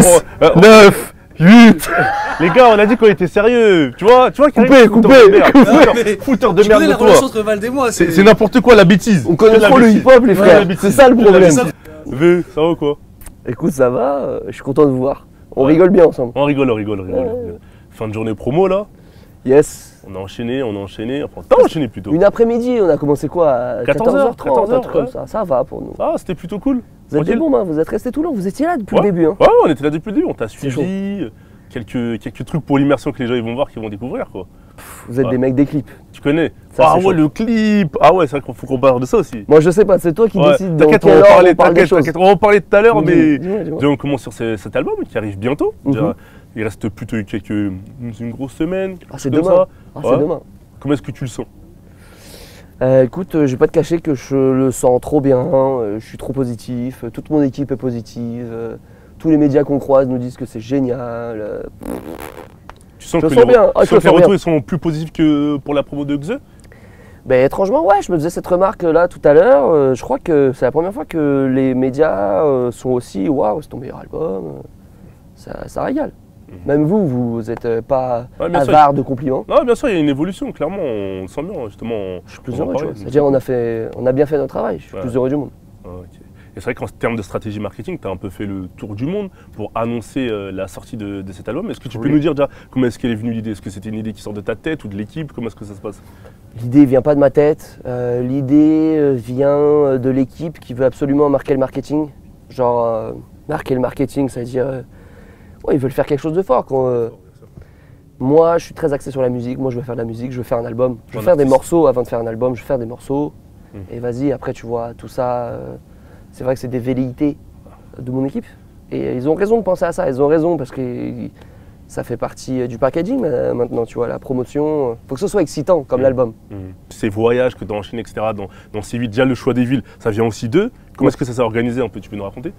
10, 9, 8. Les gars, on a dit qu'on était sérieux. Tu vois Coupé. Fouteur de Tu merde connais de la relation toi. entre Valde et moi. C'est n'importe quoi la bêtise. On connaît Que de la trop le bêtise. hip-hop, les Que de frères. la bêtise. C'est ça le Que de la problème. bêtise. Veux, ça va ou quoi? Écoute, ça va, je suis content de vous voir. On rigole bien ensemble. On rigole. Fin de journée promo là. Yes. On a enchaîné. Enfin, t'as enchaîné plutôt. Une après-midi, on a commencé quoi à 14h30, 14h30, un truc comme ouais. ça. Ça va pour nous. Ah, c'était plutôt cool. Vous êtes des Tranquille. bons, hein, vous êtes restés tout le long, vous étiez là depuis Ouais. le début. Hein. Ouais, on était là depuis le début. On t'a C'est suivi. Quelques trucs pour l'immersion que les gens ils vont voir, qu'ils vont découvrir quoi. Vous êtes Ouais. des mecs des clips. Tu connais? Ça, Ah c'est ouais, chaud. le clip. Ah ouais, c'est vrai qu'il faut qu'on parle de ça aussi. Moi je sais pas, c'est toi qui Ouais. décides dans T'inquiète, quel on va ordre parler, on parle des choses. t'inquiète, on va en parler tout à l'heure, mais Dis-moi. déjà, on commence sur cet album qui arrive bientôt. Déjà, Mhm. il reste plutôt une grosse semaine. Ah c'est comme demain. ça. Ah Ouais. c'est demain. Comment est-ce que tu le sens? Écoute, je vais pas te cacher que je le sens trop bien, je suis trop positif, toute mon équipe est positive, tous les médias qu'on croise nous disent que c'est génial. Tu sens Je que le sens bien. Ah, tu je sens le que les sens retours bien. ils sont plus positifs que pour la promo de Xe? Ben étrangement, ouais, je me faisais cette remarque là tout à l'heure, je crois que c'est la première fois que les médias sont aussi, waouh, c'est ton meilleur album, ça régale. Même vous êtes pas Ouais, bien sûr. avare de compliments. Non, bien sûr, il y a une évolution, clairement, on le sent bien, justement. Je suis plus on en heureux, tu parlait, vois. C'est-à-dire on a bien fait notre travail, je suis Ouais. plus heureux du monde. Ah, ok. Et c'est vrai qu'en termes de stratégie marketing, tu as un peu fait le tour du monde pour annoncer la sortie de cet album. Est-ce que tu peux Oui. nous dire déjà comment est-ce qu'elle est venue l'idée? Est-ce que c'était une idée qui sort de ta tête ou de l'équipe? Comment est-ce que ça se passe? L'idée vient pas de ma tête, l'idée vient de l'équipe qui veut absolument marquer le marketing. Genre, marquer le marketing, ça veut dire. Ouais, ils veulent faire quelque chose de fort. Moi, je suis très axé sur la musique. Moi, je veux faire de la musique, je veux faire un album. Je veux Un faire des artiste. morceaux avant de faire un album. Je veux faire des morceaux. Mm. Et vas-y, après, tu vois, tout ça. C'est vrai que c'est des velléités de mon équipe. Et ils ont raison de penser à ça. Ils ont raison parce que ça fait partie du packaging maintenant, tu vois, la promotion. Faut que ce soit excitant comme l'album. Ces voyages que tu as enchaînés, etc., dans C8, déjà le choix des villes, ça vient aussi d'eux. Comment est-ce que ça s'est organisé un peu? Tu peux nous raconter?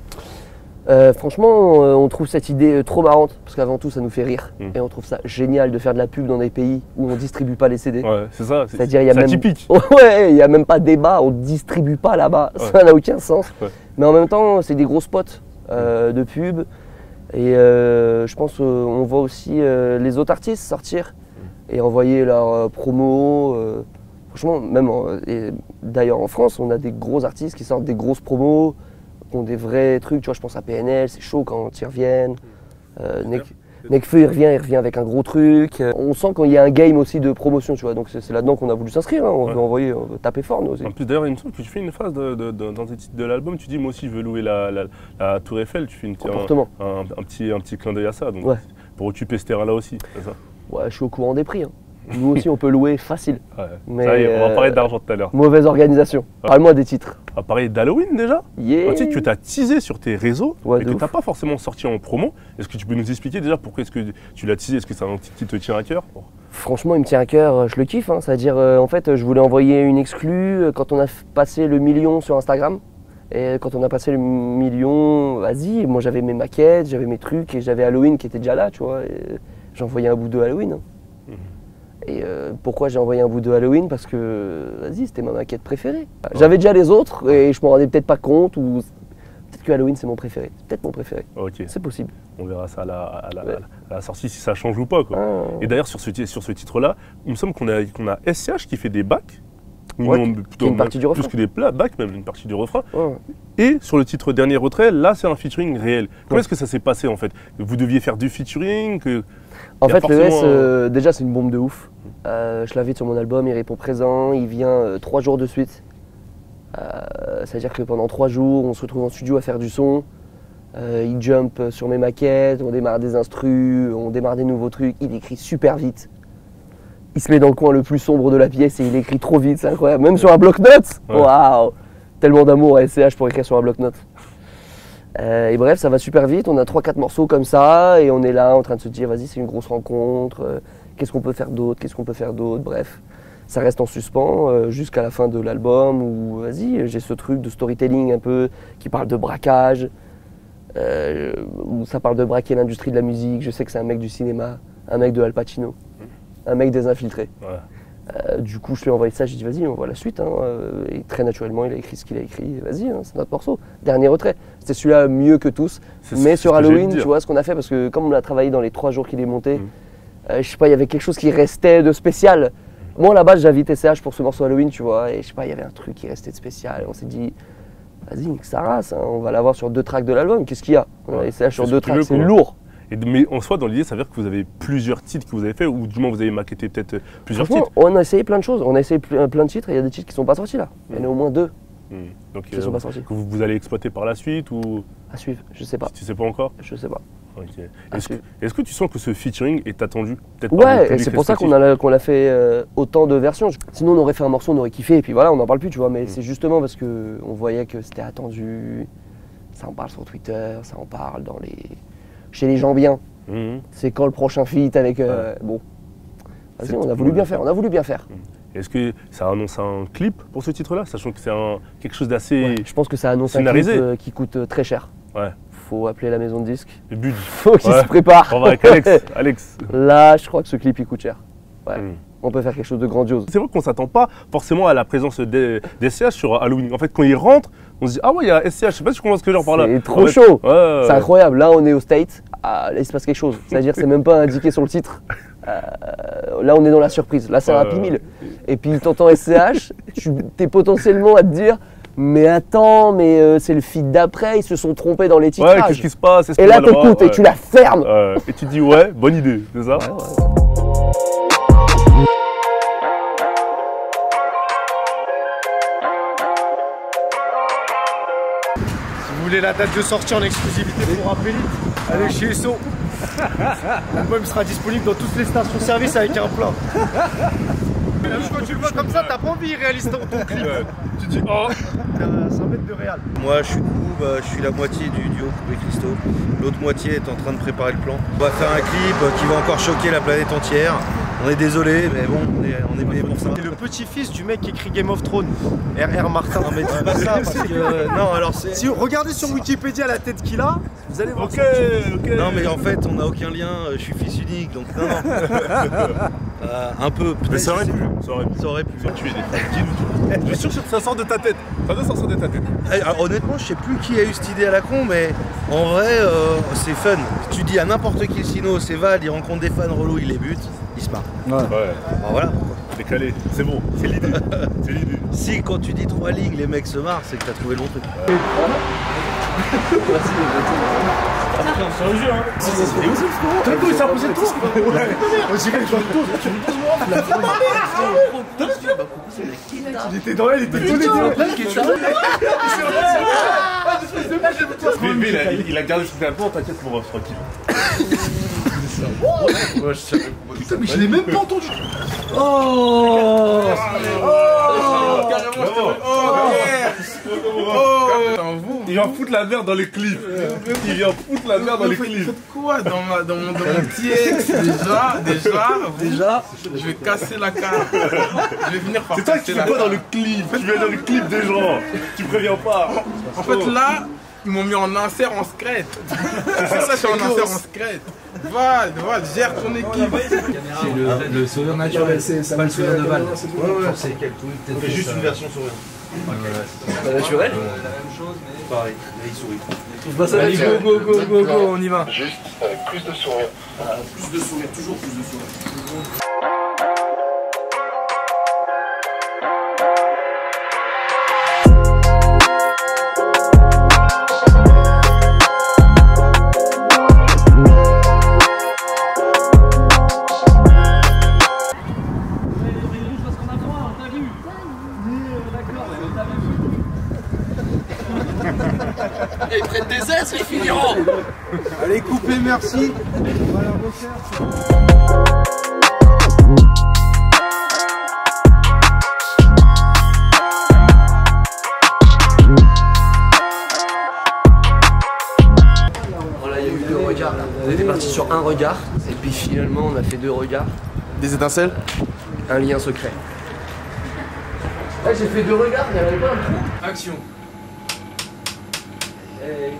Franchement, on trouve cette idée trop marrante parce qu'avant tout, ça nous fait rire. Mm. Et on trouve ça génial de faire de la pub dans des pays où on distribue pas les CD. Ouais, c'est ça. C'est-à-dire, il y a c'est même. atypique. Ouais, il n'y a même pas de débat, on ne distribue pas là-bas, Ouais. ça n'a aucun sens. Ouais. Mais en même temps, c'est des gros spots de pub. Et je pense qu'on voit aussi les autres artistes sortir et envoyer leurs promos. Franchement, même et d'ailleurs en France, on a des gros artistes qui sortent des grosses promos, qui ont des vrais trucs. Tu vois, je pense à PNL, c'est chaud quand ils reviennent. Nekfeu, il revient avec un gros truc. On sent qu'il y a un game aussi de promotion, tu vois. Donc c'est là-dedans qu'on a voulu s'inscrire. Hein. On Ouais. veut envoyer, on veut taper fort nous aussi. En plus, d'ailleurs, il me semble que tu fais une phrase dans tes titres de l'album. Tu dis, moi aussi, je veux louer la Tour Eiffel. Tu fais Comportement. un petit clin d'œil à ça. Donc, Ouais. pour occuper ce terrain-là aussi. C'est ça. Ouais, je suis au courant des prix. Hein. Nous aussi, on peut louer facile. Ouais. Mais, Ça y est, on va parler d'argent tout à l'heure. Mauvaise organisation. Ouais. Parle-moi des titres. On va parler d'Halloween déjà. Yeah. Un titre que tu as teasé sur tes réseaux, Ouais, mais de que ouf. tu n'as pas forcément sorti en promo. Est-ce que tu peux nous expliquer déjà pourquoi est-ce que tu l'as teasé? Est-ce que c'est un titre qui te tient à cœur? Franchement, il me tient à cœur, je le kiffe. Hein. C'est-à-dire, en fait, je voulais envoyer une exclue quand on a passé le million sur Instagram. Et quand on a passé le million, vas-y, moi j'avais mes maquettes, j'avais mes trucs et j'avais Halloween qui était déjà là, tu vois. J'ai envoyé un bout de Halloween. Hein. Et pourquoi j'ai envoyé un bout de Halloween? Parce que, vas-y, c'était ma maquette préférée. J'avais déjà les autres et je m'en rendais peut-être pas compte ou peut-être que Halloween c'est mon préféré. Peut-être mon préféré. Ok, C'est possible. on verra ça à Ouais. la sortie si ça change ou pas. Quoi. Ah. Et d'ailleurs, sur ce titre-là, il me semble qu'on a SCH qui fait des bacs. Ouais, Non, qui est une partie du refrain. Plus que des bacs, même une partie du refrain. Ouais. Et sur le titre Dernier Retrait, là, c'est un featuring réel. Comment est-ce que ça s'est passé en fait? Vous deviez faire du featuring En Il y a fait, le S, forcément déjà, c'est une bombe de ouf. Je l'invite sur mon album, il répond présent, il vient 3 jours de suite. C'est-à-dire que pendant 3 jours, on se retrouve en studio à faire du son. Il jump sur mes maquettes, on démarre des instrus, on démarre des nouveaux trucs. Il écrit super vite. Il se met dans le coin le plus sombre de la pièce et il écrit trop vite, c'est incroyable. Même sur un bloc-notes. Ouais. Waouh! Tellement d'amour à SCH pour écrire sur un bloc-notes. Et bref, ça va super vite. On a 3-4 morceaux comme ça et on est là en train de se dire, vas-y, c'est une grosse rencontre. Qu'est-ce qu'on peut faire d'autre? Qu'est-ce qu'on peut faire d'autre? Bref, ça reste en suspens jusqu'à la fin de l'album où, vas-y, j'ai ce truc de storytelling un peu qui parle de braquage, où ça parle de braquer l'industrie de la musique. Je sais que c'est un mec du cinéma, un mec de Al Pacino, un mec des infiltrés. Ouais. Du coup, je lui ai envoyé ça, j'ai dit vas-y, on voit la suite. Hein. Et très naturellement, il a écrit ce qu'il a écrit. Vas-y, hein, c'est notre morceau. Dernier retrait. C'était celui-là mieux que tous. Mais sur Halloween, tu vois ce qu'on a fait, parce que comme on l'a travaillé dans les 3 jours qu'il est monté, je sais pas, il y avait quelque chose qui restait de spécial. Moi, là-bas, j'invite SCH pour ce morceau Halloween, tu vois. Et je sais pas, il y avait un truc qui restait de spécial. Et on s'est dit, vas-y, nique sa race, hein, on va l'avoir sur 2 tracks de l'album. Qu'est-ce qu'il y a? On a SCH sur 2 tracks, c'est lourd. Mais en soi, dans l'idée, ça veut dire que vous avez plusieurs titres que vous avez fait, ou du moins vous avez maquetté peut-être plusieurs titres. On a essayé plein de choses, on a essayé plein de titres et il y a des titres qui sont pas sortis là. Il y en a au moins 2 qui sont pas sortis. Que vous allez exploiter par la suite ou... À suivre, je sais pas. Tu sais pas encore? Je sais pas. Okay. Est-ce que tu sens que ce featuring est attendu? Ouais, et c'est pour ça qu'on l'a fait autant de versions. Sinon on aurait fait un morceau, on aurait kiffé et puis voilà, on n'en parle plus, tu vois. Mais c'est justement parce qu'on voyait que c'était attendu. Ça en parle sur Twitter, ça en parle chez les gens bien. C'est quand le prochain feat avec... Bon, vas-y, on a voulu bien faire, Est-ce que ça annonce un clip pour ce titre-là, sachant que c'est quelque chose d'assez je pense que ça annonce un clip qui coûte très cher. Ouais. Faut appeler la maison de disques. Le but. Faut qu'il se prépare. On va avec Alex. Là, je crois que ce clip il coûte cher. Ouais. On peut faire quelque chose de grandiose. C'est vrai qu'on ne s'attend pas forcément à la présence d'SCH sur Halloween. En fait, quand il rentre, on se dit ah ouais, il y a SCH. Je sais pas si tu comprends ce que je veux dire par là. C'est trop chaud. C'est incroyable. Là, on est au State. Là, il se passe quelque chose. C'est-à-dire, c'est même pas indiqué sur le titre. Là, on est dans la surprise. Là, c'est un Happy Meal. Et puis, t'entends SCH. Tu es potentiellement à te dire. Mais attends, c'est le feed d'après, ils se sont trompés dans les titrages. Ouais, qu'est-ce qui se passe? Et là, t'écoutes et tu la fermes. Et tu te dis, ouais, bonne idée, c'est ça? Si vous voulez la date de sortie en exclusivité pour Appelite, allez chez SO. L'album sera disponible dans toutes les stations-service avec un plein. Quand tu le vois comme ça, t'as pas envie, il réalise ton clip. Tu dis, oh, c'est un mètre de réal. Moi, je suis debout, je suis la moitié du duo Coupe et Christo. L'autre moitié est en train de préparer le plan. On va faire un clip qui va encore choquer la planète entière. On est désolé, mais bon, on est payé pour ça. C'est le petit-fils du mec qui écrit Game of Thrones, R.R. Martin. Non, mais dis pas ça parce que. Non, alors c'est. Si vous regardez sur Wikipédia la tête qu'il a, vous allez voir. Ok. Non, mais en fait, on n'a aucun lien. Je suis fils unique, donc non, non. Un peu. Mais ça aurait pu. Ça aurait pu. Tu es des fans. Dis-nous. Je suis sûr que ça sort de ta tête. Ça doit sortir de ta tête. Alors, honnêtement, je sais plus qui a eu cette idée à la con, mais en vrai, c'est fun. Tu dis à n'importe qui sinon, c'est Val, il rencontre des fans relous, il les bute, il se marre. Ouais. Bon, voilà. C'est calé. C'est bon. C'est l'idée. C'est l'idée. Si quand tu dis 3 lignes, les mecs se marrent, c'est que t'as trouvé le bon truc. C'est un jeu, hein. Et où c'est le score? T'as vu, il s'est imposé de toi. On dirait que je tu me poses moi. Il était dans elle, il était tout les il a gardé son calme, t'inquiète pour tranquille. Putain, mais je l'ai même pas entendu. Oh! Il vient foutre la merde dans les clips. Il vient foutre la merde dans les clips. Quoi dans mon TX déjà, je vais casser la carte. Je vais venir par C'est toi qui fais quoi dans le clip? Tu viens dans le clip des gens. Tu préviens pas. En fait là, ils m'ont mis en insert en secret. C'est ça, je suis en insert en secret. Val, gère ton équipe. C'est le sourire naturel, c'est pas le sourire de Val. Ouais, c'est peut-être juste une version sourire. Pas naturel. La même chose, mais Pareil, là il sourit. Bah, ça allez, go, on y va. Juste avec plus de sourire. Plus de sourire, toujours plus de sourire. Ils prennent des ailes, ils finiront. Allez, coupez, merci. Voilà, il y a eu 2 regards là. On était parti sur un regard, et puis finalement on a fait 2 regards. Des étincelles? Un lien secret. Là j'ai fait 2 regards, il n'y avait pas un trou. Action. Hey.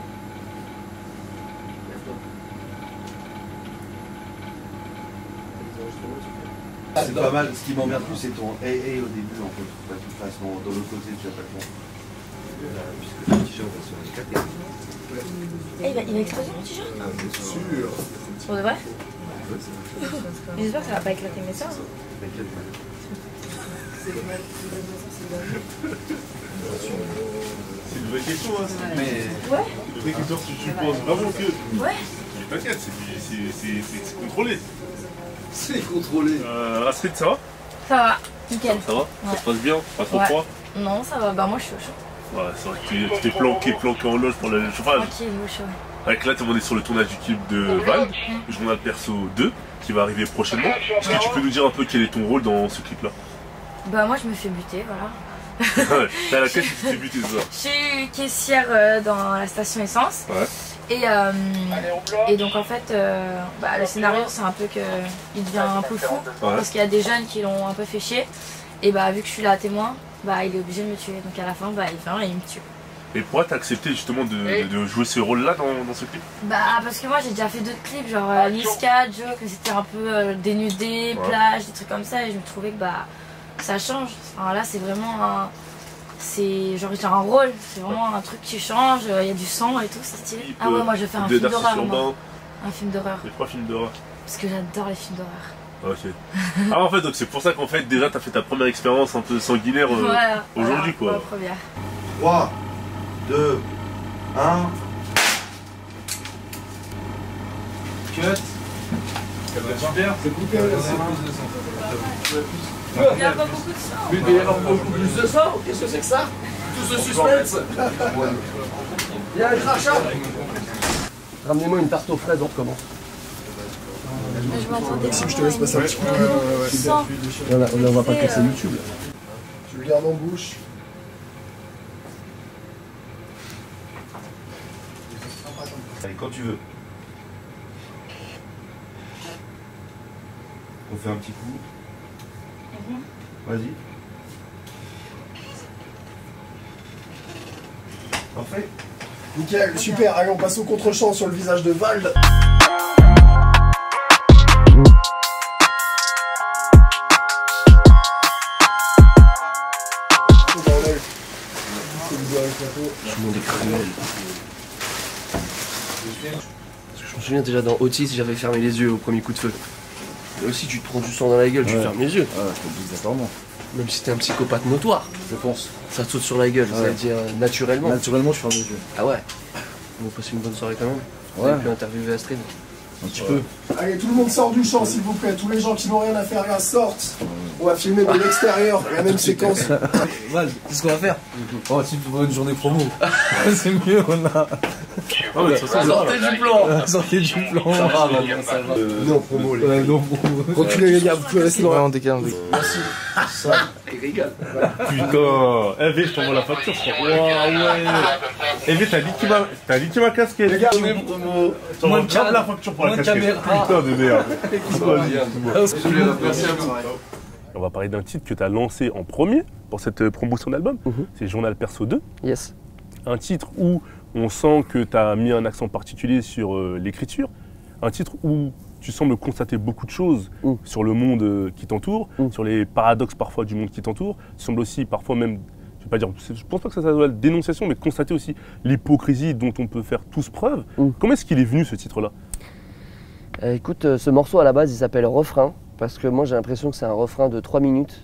C'est pas mal, ce qui m'emmerde plus c'est ton hey au début en fait, pas tout fasse dans l'autre côté tu vas pas le faire. Puisque le t-shirt va se éclater. Eh, il va exploser mon t-shirt? Ah bien sûr. Pour de vrai? J'espère que ça va pas éclater mes seins. T'inquiète pas. C'est une vraie question, hein. Mais Ouais. C'est une vraie question si tu penses vraiment que. Ouais. Mais t'inquiète, c'est contrôlé. c'est contrôlé. Astrid, ça va? Ça va, nickel. Ça va? Ça se passe bien? Pas trop Ouais. froid? Non, ça va. Bah, moi, je suis au chaud. Ouais, c'est vrai que tu t'es planqué en loge pour le chauffage. Tranquille, au chaud. Avec là, on est sur le tournage du clip de Val, Journal Perso 2, qui va arriver prochainement. Est-ce que tu peux nous dire un peu quel est ton rôle dans ce clip-là? Bah, moi, je me fais buter, voilà. Ouais, t'as la tête qui s'est butée, ça. Je suis caissière dans la station essence. Ouais. Et donc en fait, bah, le scénario c'est un peu que il devient un peu fou parce qu'il y a des jeunes qui l'ont un peu fait chier. Et bah vu que je suis là à témoin, bah il est obligé de me tuer. Donc à la fin, bah il vient et il me tue. Et pourquoi t'as accepté justement de jouer ce rôle-là dans ce clip? Bah parce que moi j'ai déjà fait d'autres clips, genre Niska, Joe, que c'était un peu dénudé, plage, des trucs comme ça. Et je me trouvais que bah ça change. Enfin, là c'est vraiment un... C'est genre j'ai un rôle, c'est vraiment un truc qui change, il y a du sang et tout, c'est stylé. Ah ouais, moi je fais un film d'horreur. Un film d'horreur. Et pourquoi film d'horreur? Parce que j'adore les films d'horreur. Ok. Ah en fait, donc c'est pour ça qu'en fait déjà t'as fait ta première expérience un peu sanguinaire voilà, aujourd'hui quoi. La première. 3, 2, 1. Cut. Super. C'est coupé. Il y a pas beaucoup de sang. Mais il y a beaucoup plus de sang. Qu'est-ce que c'est que ça? Tout ce suspense. Il y a un crachat. Ramenez-moi une tarte aux fraises, on recommence. Je m'attendais Si je te laisse passer un petit coup de sang. Là, on va pas casser YouTube. Tu le gardes en bouche. Allez, quand tu veux. On fait un petit coup. Vas-y. Parfait. Nickel, super. Allez, on passe au contre-champ sur le visage de Vald. Tout le monde est cruel. Je me souviens déjà dans Otis, j'avais fermé les yeux au premier coup de feu. Et aussi, tu te prends du sang dans la gueule, tu fermes les yeux. Ah, je te le dis obligatoirement. Même si t'es un psychopathe notoire, Je pense. ça te saute sur la gueule, c'est-à-dire naturellement. Naturellement, je ferme les yeux. Ah ouais. On va passer une bonne soirée quand même. Ouais. On a pu interviewer Astrid. Un petit peu. Allez, tout le monde sort du champ, s'il vous plaît. Tous les gens qui n'ont rien à faire là sortent. On va filmer de l'extérieur, la même séquence. Val, c'est ce qu'on va faire. Oh, tu peux une journée promo. C'est mieux, on a. Ah mais de toute façon, Sortez du plan. Sortez du plan. Ça va, maintenant, ça va. Non, promo, les Ouais, non, promo. reculez les gars, vous pouvez rester dans la... on décale. Merci. Ça. Il rigole. putain. Eh V, je t'envoie la facture, je crois. Waouh ouais. Eh V, t'as niqué ma casquette. Les gars, Je t'envoie grave la facture pour la casquette. Putain de merde. merci à vous. On va parler d'un titre que tu as lancé en premier pour cette promotion d'album. C'est Journal Perso 2. Yes. Un titre où on sent que tu as mis un accent particulier sur l'écriture. Un titre où tu sembles constater beaucoup de choses sur le monde qui t'entoure, sur les paradoxes parfois du monde qui t'entoure. Tu sembles aussi parfois même, je vais pas dire, je pense pas que ça soit la dénonciation, mais constater aussi l'hypocrisie dont on peut faire tous preuve. Comment est-ce qu'il est venu ce titre-là? Écoute, ce morceau à la base il s'appelle Refrain, parce que moi j'ai l'impression que c'est un refrain de 3 minutes,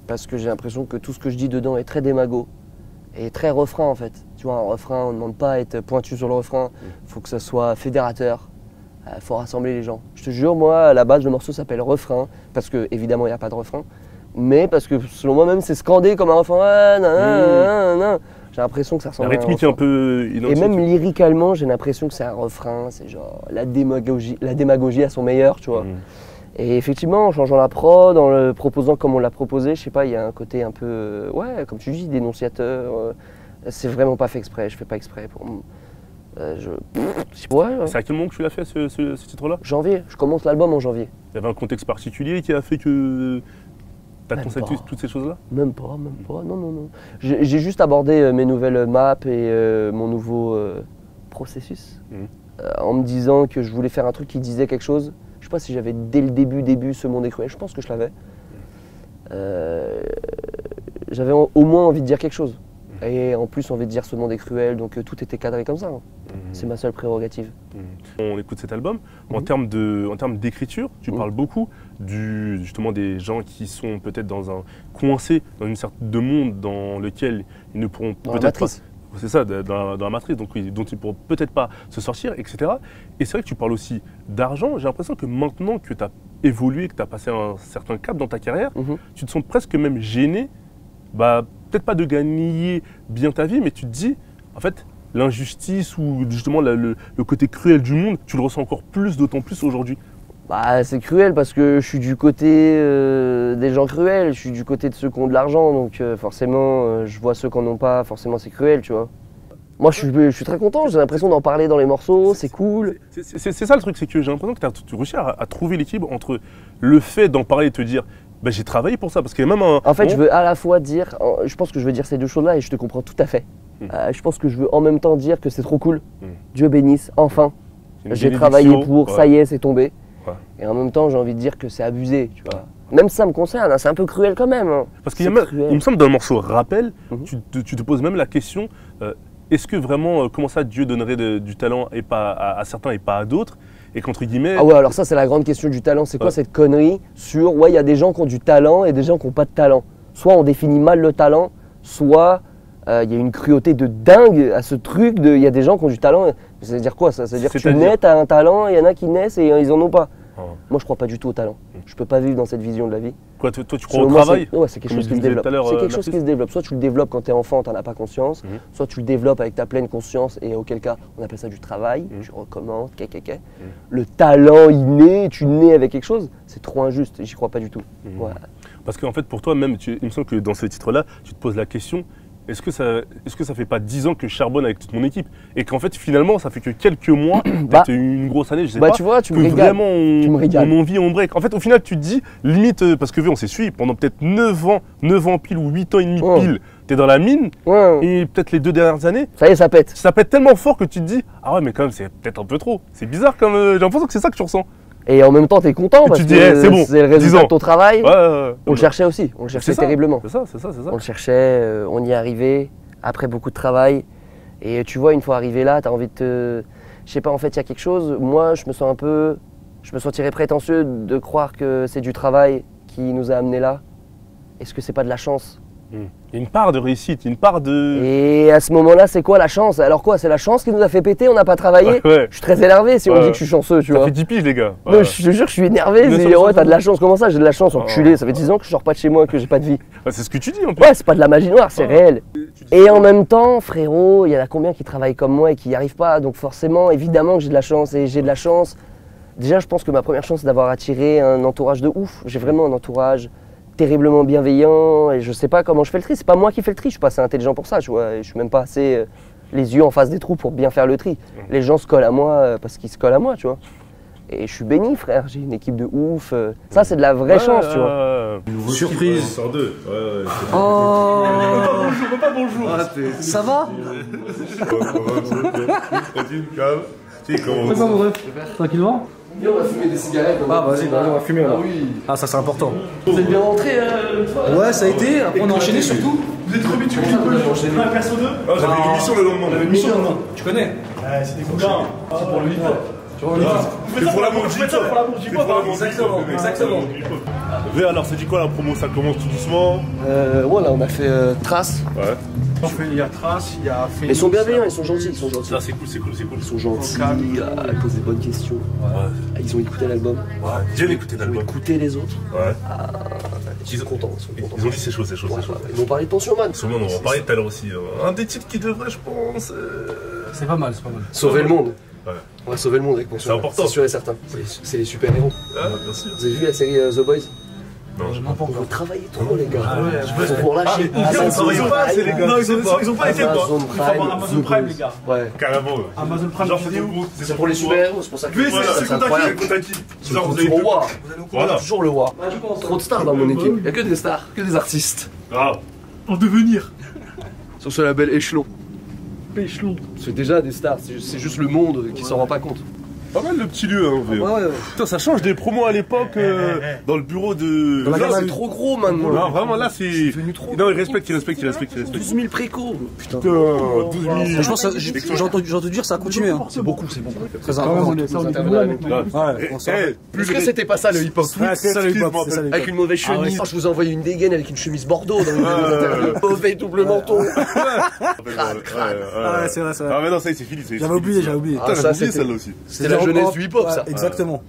parce que j'ai l'impression que tout ce que je dis dedans est très démago, et très refrain en fait. Tu vois, un refrain, on ne demande pas à être pointu sur le refrain, il faut que ça soit fédérateur, il faut rassembler les gens. Je te jure, moi à la base le morceau s'appelle Refrain, parce que évidemment il n'y a pas de refrain, mais parce que selon moi même c'est scandé comme un refrain, ouais, nan. J'ai l'impression que ça ressemble La rythmique est un peu et identique. même lyricalement, j'ai l'impression que c'est un refrain, c'est genre la démagogie à son meilleur, tu vois. Et effectivement, en changeant la prod, en le proposant comme on l'a proposé, je sais pas, il y a un côté un peu, ouais, comme tu dis, dénonciateur. C'est vraiment pas fait exprès, je fais pas exprès. C'est à quel moment que tu l'as fait ce titre-là? Janvier, je commence l'album en janvier. Il y avait un contexte particulier qui a fait que tu as Même constaté pas. toutes ces choses-là? Même pas, non. J'ai juste abordé mes nouvelles maps et mon nouveau processus en me disant que je voulais faire un truc qui disait quelque chose. Je sais pas si j'avais dès le début ce monde est cruel, je pense que je l'avais. j'avais au moins envie de dire quelque chose. Et en plus, envie de dire ce monde est cruel, donc tout était cadré comme ça. Hein. C'est ma seule prérogative. On écoute cet album. En termes d'écriture, tu parles beaucoup justement des gens qui sont peut-être coincés dans une sorte de monde dans lequel ils ne pourront peut-être pas. C'est ça, dans la matrice, donc oui, dont ils ne pourront peut-être pas se sortir, etc. Et c'est vrai que tu parles aussi d'argent. J'ai l'impression que maintenant que tu as évolué, que tu as passé un certain cap dans ta carrière, tu te sens presque même gêné, peut-être pas de gagner bien ta vie, mais tu te dis, en fait, l'injustice ou justement le côté cruel du monde, tu le ressens encore plus, d'autant plus aujourd'hui. C'est cruel parce que je suis du côté des gens cruels, je suis du côté de ceux qui ont de l'argent, donc forcément je vois ceux qui n'en ont pas, forcément c'est cruel, tu vois. Moi je suis très content, j'ai l'impression d'en parler dans les morceaux, c'est cool. C'est ça le truc, c'est que j'ai l'impression que tu as réussi à trouver l'équilibre entre le fait d'en parler et te dire j'ai travaillé pour ça, parce qu'il y a même un... En fait je veux à la fois dire, je pense que je veux dire ces deux choses-là et je te comprends tout à fait. Je pense que je veux en même temps dire que c'est trop cool, Dieu bénisse, enfin, j'ai travaillé pour, ça y est, c'est tombé. Et en même temps, j'ai envie de dire que c'est abusé, tu vois. Même ça me concerne, hein, c'est un peu cruel quand même. Hein. Parce qu'il me semble dans le morceau Rappel, tu te poses même la question, est-ce que vraiment, comment ça Dieu donnerait du talent et pas à certains et pas à d'autres? Et qu'entre guillemets... Ah ouais, alors ça c'est la grande question du talent, c'est quoi cette connerie sur, il y a des gens qui ont du talent et des gens qui n'ont pas de talent. Soit on définit mal le talent, soit il y a une cruauté de dingue à ce truc il y a des gens qui ont du talent. Ça veut dire quoi ça? Ça veut dire que tu nais, tu as un talent, il y en a qui naissent et ils en ont pas. Moi je crois pas du tout au talent. Je peux pas vivre dans cette vision de la vie. Quoi, toi tu crois au travail? Ouais, c'est quelque chose qui se développe. C'est quelque chose qui se développe. Soit tu le développes quand tu es enfant, tu n'en as pas conscience, soit tu le développes avec ta pleine conscience et auquel cas on appelle ça du travail, tu recommences, Le talent inné, tu nais avec quelque chose, c'est trop injuste, j'y crois pas du tout. Ouais. Parce qu'en fait pour toi même, il me semble que dans ce titre-là, tu te poses la question, est-ce que ça fait pas 10 ans que je charbonne avec toute mon équipe et qu'en fait finalement ça fait que quelques mois, peut-être une grosse année, je sais pas, tu vois, tu que me régales. vraiment on vit, on break. En fait au final tu te dis, limite, parce que on s'est suivi pendant peut-être 9 ans pile ou 8 ans et demi pile, t'es dans la mine et peut-être les 2 dernières années, ça y est ça pète. Ça pète tellement fort que tu te dis, ah ouais mais quand même c'est peut-être un peu trop, c'est bizarre comme, j'ai l'impression que c'est ça que tu ressens. Et en même temps, tu es content parce que c'est bon, le résultat de ton travail. On le cherchait aussi, on le cherchait terriblement. C'est ça. On le cherchait, on y est arrivé, après beaucoup de travail. Et tu vois, une fois arrivé là, tu as envie de te... Je sais pas, en fait, il y a quelque chose, moi, je me sentirais prétentieux de croire que c'est du travail qui nous a amenés là. Est-ce que c'est pas de la chance? Il y a une part de réussite, une part de... Et à ce moment-là, c'est quoi la chance? Alors quoi, c'est la chance qui nous a fait péter, on n'a pas travaillé? Je suis très énervé si on me dit que je suis chanceux, tu vois. Ça fait 10 piges, les gars. Je te jure que je suis énervé, t'as de la chance, comment ça? J'ai de la chance, enculé, ça fait 10 ans que je sors pas de chez moi, que j'ai pas de vie. C'est ce que tu dis en plus. Ouais, c'est pas de la magie noire, c'est réel. Et en même temps, frérot, il y en a combien qui travaillent comme moi et qui n'y arrivent pas? Donc forcément, évidemment que j'ai de la chance, et j'ai de la chance. Déjà, je pense que ma première chance, c'est d'avoir attiré un entourage de ouf. J'ai vraiment un entourage terriblement bienveillant et je sais pas comment je fais le tri, c'est pas moi qui fais le tri, je suis pas assez intelligent pour ça, tu vois, et je suis même pas assez les yeux en face des trous pour bien faire le tri. Les gens se collent à moi parce qu'ils se collent à moi, tu vois. Et je suis béni, frère, j'ai une équipe de ouf, ça c'est de la vraie chance, tu vois. Surprise. Oh, Pas bonjour. ça va? Tranquillement? On va fumer des cigarettes. Ah vas-y, on va fumer là. Ah ça c'est important. Vous êtes bien rentrés Ouais, ça a été. Après, on a enchaîné surtout. Vous êtes remis, tu connais un perso 2? J'avais une émission le lendemain. J'avais une mission le lendemain. Tu connais? Ouais, c'était cool. C'est pour le hip-hop. C'est pour l'amour du hip-hop. Exactement. Alors c'est dit quoi la promo? Ça commence tout doucement. Voilà, on a fait Trace. Ouais. Il y a Trace, il y a Phoenix. Ils sont bienveillants, ils sont gentils, Ça c'est cool. Ils sont gentils, ils posent des bonnes questions. Ils ont écouté l'album. J'ai écouté Ils ont écouté les autres. Ils sont contents. Ils ont dit c'est chaud. Ils ont parlé de Pension Man. On en parlait tout à l'heure aussi. Un des titres qui devrait, je pense. C'est pas mal. Sauver le monde. On va sauver le monde avec Pension Man. C'est important. C'est sûr et certain. C'est les super-héros. Bien sûr. Vous avez vu la série The Boys? Non, je m'en Vous travaillez trop, les gars. Ouais, pour lâcher. Ils ont pas assez, les gars. Non, ils ont pas été quoi. Il faut avoir Amazon Prime, les gars. Ouais. Carrément. Amazon Prime vidéo. C'est pour les super-héros, c'est pour ça que c'est incroyable. C'est le roi. Toujours le roi. Trop de stars dans mon équipe. Il n'y a que des stars, que des artistes. En devenir. Sur ce label Échelon. C'est déjà des stars, c'est juste le monde qui s'en rend pas compte. Pas mal le petit lieu, hein, en vrai. Ouais. Putain, ça change des promos à l'époque dans le bureau de. Là, galerie. c'est trop gros maintenant. Non, vraiment là, c'est. devenu trop. Non, il respecte. 12 000 préco. Putain, 12 000. Je pense que j'ai entendu dire ça a continué. Hein. C'est beaucoup. Très important. Est-ce que c'était pas ça le hip-hop? C'est ça le hip-hop. C'est ça le Avec hip-hop. une mauvaise chemise. Je vous ai envoyé une dégaine avec une chemise Bordeaux dans le mauvais double menton. Ah ouais, c'est vrai. Ah, mais non, ça y est, c'est fini. J'avais oublié. Putain, ça, j'avais oublié c'était- celle-là aussi. C'était la jeunesse du hip-hop, ça. Exactement.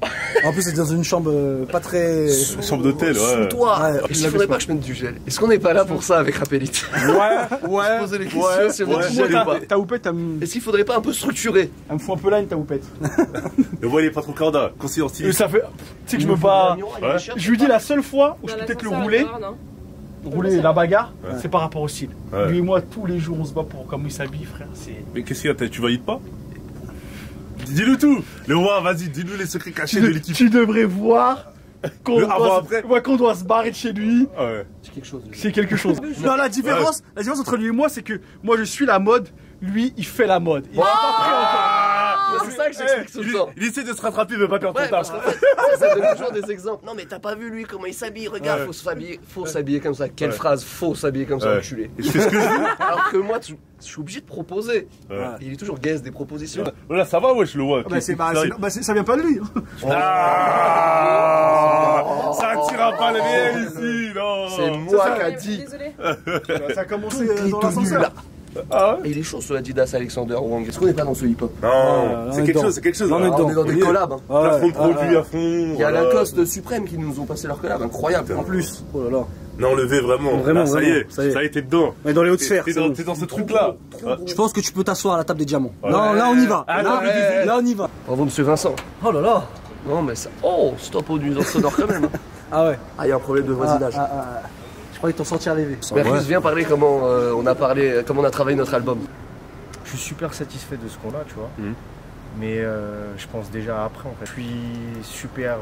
En plus, c'est dans une chambre pas très. Chambre d'hôtel, ouais. Toi, Ouais. est-ce qu'il faudrait pas que je mette du gel? Est-ce qu'on n'est pas là pour ça avec Rapelite? Ouais. Poser les questions sur le gel ou pas? Ta houppette, Est-ce qu'il faudrait pas un peu structurer? elle me fout un peu là, ta houppette. Le voile est pas trop corda. Conseiller en style. Et ça fait. Tu sais que je me bats. Ouais. Je lui dis la seule fois où je peux peut-être le rouler la bagarre, c'est par rapport au style. Ouais. Lui et moi, tous les jours, on se bat pour comment il s'habille, frère. C'est. Mais qu'est-ce qu'il y a? Tu valides pas? Dis-nous tout. Le roi, vas-y, dis-nous les secrets cachés de l'équipe. Tu devrais voir qu'on Le avant-après. qu'on doit se barrer de chez lui. Ouais. C'est quelque chose. C'est quelque chose. Non, la différence entre lui et moi, c'est que moi je suis la mode, lui il fait la mode. Il est pas prêt encore. C'est ça que j'explique tout le temps. Il essaie de se rattraper, mais pas perdre Ouais, ton temps. parce qu'en fait, ça donne toujours des exemples. Non, mais t'as pas vu lui comment il s'habille? Regarde, Ouais. faut s'habiller comme ça. Quelle Ouais. phrase? Faut s'habiller comme ça, Ouais. enculé. Et je fais ce que je veux. Alors que moi, je suis obligé de proposer. Ouais. Il est toujours guest des propositions. Voilà, ça va, wesh, le roi. Ça vient pas de lui. Ah, ça tirera pas le bien ici, non. C'est moi qui a dit. Désolé. Ça a commencé Toutes les dans tenues l'ascenseur. là. Ah ouais. Et il est chaud ce Adidas Alexander Wang. Est-ce qu'on n'est pas dans ce hip-hop? Non, c'est quelque chose, c'est quelque chose. Non, Ah, mais On est dans des collabs. Hein. La fond de produit à fond. Il y a Lacoste Suprême qui nous ont passé leur collab. Incroyable. En plus. Oh là là. Non, levé vraiment. Vraiment, Là, ça y vraiment, est, ça y est. ça y est, t'es dedans. On est dans les hautes sphères. T'es dans ce truc-là. Je pense que tu peux t'asseoir à la table des diamants. Ouais. Non, là on y va. Ah, Là, non, mais là on y va. Bravo, monsieur Vincent. Oh là là. Non, mais ça. Oh, stop aux nuisances sonores quand même. Hein. Ah ouais. Ah, il y a un problème de voisinage. Je croyais t'en sortir rêver. Mercus, viens parler comment on a travaillé notre album. Je suis super satisfait de ce qu'on a, tu vois. Mhm. Mais je pense déjà après, en fait. Je suis super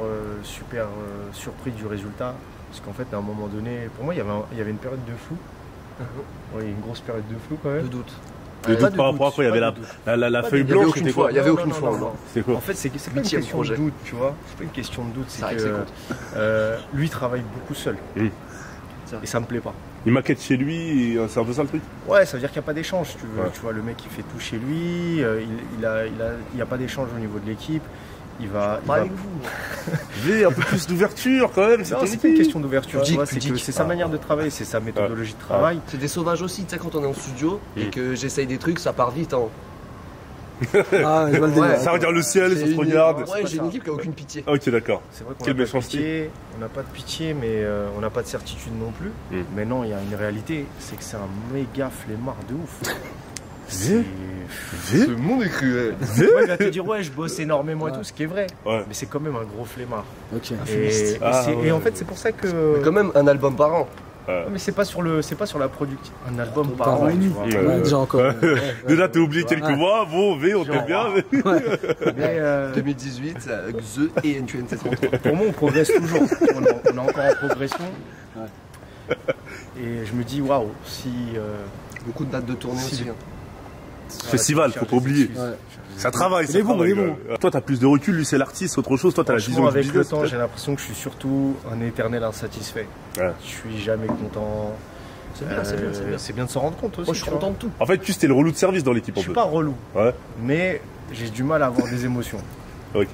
surpris du résultat. Parce qu'en fait, à un moment donné, pour moi, il y avait une période de flou. Oui, une grosse période de flou quand même. De doute. Le Pas doute de par doute, rapport à quoi? Il y avait pas de doute. la feuille Il y avait blanche, aucune c'était foi. quoi? Il y avait aucune Non, foi. non, non. C'était quoi? En fait, c'est pas une Huitième question projet. de doute, tu vois. C'est pas une question de doute, c'est vrai que que lui travaille beaucoup seul. Mhm. Et ça me plaît pas. Il maquette chez lui, et c'est un peu ça le truc. Ouais, ça veut dire qu'il n'y a pas d'échange, tu veux. Ouais. Tu vois, le mec il fait tout chez lui, il y a pas d'échange au niveau de l'équipe. Il va. Pas avec vous. J'ai un peu plus d'ouverture quand même. Non, c'est pas une question d'ouverture, tu Pudique, vois, c'est que pudique. c'est sa manière de travailler, c'est sa méthodologie de travail. C'est des sauvages aussi, tu sais, quand on est en studio et Mm. que j'essaye des trucs, ça part vite. Hein. Ah, je vois le délire. Ouais. Ça regarde le ciel, ça se regarde. Ouais, j'ai une équipe qui a aucune pitié. Ok, d'accord. C'est vrai qu'on Quelle n'a pas de méchanceté. pitié, on n'a pas de pitié, mais on n'a pas de certitude non plus. Mm. Mais non, il y a une réalité, c'est que c'est un méga flemmard de ouf. Ce monde est cruel. Ouais, il va te dire ouais, je bosse énormément et tout, ce qui est vrai. Ouais. Mais c'est quand même un gros flemmard. Ok. Et en fait, c'est pour ça que. Mais quand même, un album par an. Ouais, mais c'est pas sur la production. Un album Par par an. an, tu vois. Ouais. Ouais, déjà encore. Déjà, t'as oublié quelques Ouais. mois. Bon, V, on t'aime bien. Mais... Mais 2018, The et N23. pour moi, on progresse toujours. On est encore en progression. Et je me dis waouh, si. Beaucoup de dates de tournée Si. aussi. Hein. Festival, faut pas oublier. Ouais. Ça travaille, Il ça est bon, travaille. il est bon. Toi, t'as plus de recul, lui, c'est l'artiste, c'est autre chose. Toi, t'as la vision Franchement, du avec le business. temps, j'ai l'impression que je suis surtout un éternel insatisfait. Ouais. Je suis jamais content. C'est bien, c'est bien, c'est bien. C'est bien de s'en rendre compte aussi. Moi, je suis tu vois. content de tout. En fait, tu c'était le relou de service dans l'équipe, Je un suis peu. pas relou, Ouais, mais j'ai du mal à avoir des émotions. ok.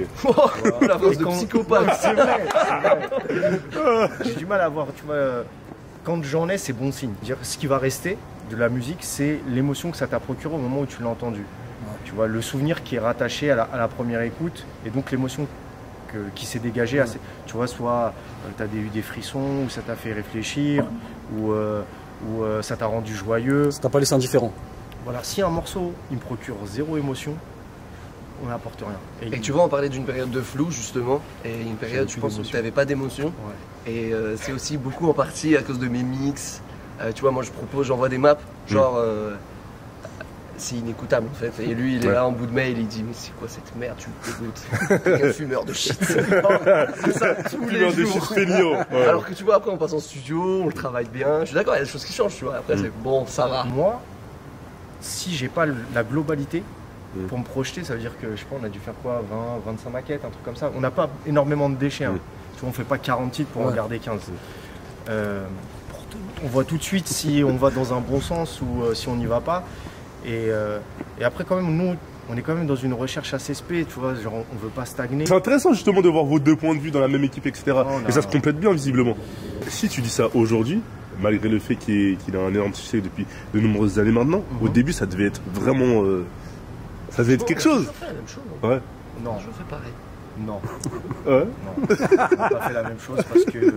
La phrase Et de quand- psychopathe. C'est vrai, c'est vrai. J'ai du mal à avoir, tu vois, quand j'en ai, c'est bon signe. Dire, ce qui va rester de la musique, c'est l'émotion que ça t'a procuré au moment où tu l'as entendu. Tu vois, le souvenir qui est rattaché à la première écoute, et donc l'émotion qui s'est dégagée. Tu vois, soit tu as eu des frissons, ou ça t'a fait réfléchir, ou ça t'a rendu joyeux. Ça t'a pas laissé indifférent. Voilà, si un morceau, il me procure zéro émotion, on n'apporte rien. Et tu vois, on parlait d'une période de flou justement, et une période, J'avais je plus pense, où d'émotion. tu n'avais pas d'émotion. Ouais. Et c'est aussi beaucoup en partie à cause de mes mix. Tu vois, moi je propose, j'envoie des maps, genre c'est inécoutable en fait. Et lui, il est Ouais. là en bout de mail, il dit mais c'est quoi cette merde, tu me dégoûtes. T'es un fumeur de shit. C'est ça tous les Fumeur de jours. shit feignant. Ouais. Alors que tu vois, après on passe en studio, on le travaille bien. Je suis d'accord, il y a des choses qui changent, tu vois. Après c'est bon, ça va. Moi, si j'ai pas la globalité, pour me projeter, ça veut dire que, je sais pas, on a dû faire quoi, 20, 25 maquettes, un truc comme ça. On n'a pas énormément de déchets. Hein. Tu vois, on fait pas 40 titres pour en garder 15. On voit tout de suite si on va dans un bon sens ou si on n'y va pas. Et après, quand même, nous, on est quand même dans une recherche assez spé, tu vois, genre on veut pas stagner. C'est intéressant justement de voir vos deux points de vue dans la même équipe, etc. Et ça se complète bien visiblement. Si tu dis ça aujourd'hui, malgré le fait qu'il a un énorme succès depuis de nombreuses années maintenant, au début ça devait être vraiment... ça devait être quelque chose. On a fait la même chose. Ouais. Non. Je fais pareil. Non. Ouais. Non. On n'a pas fait la même chose parce que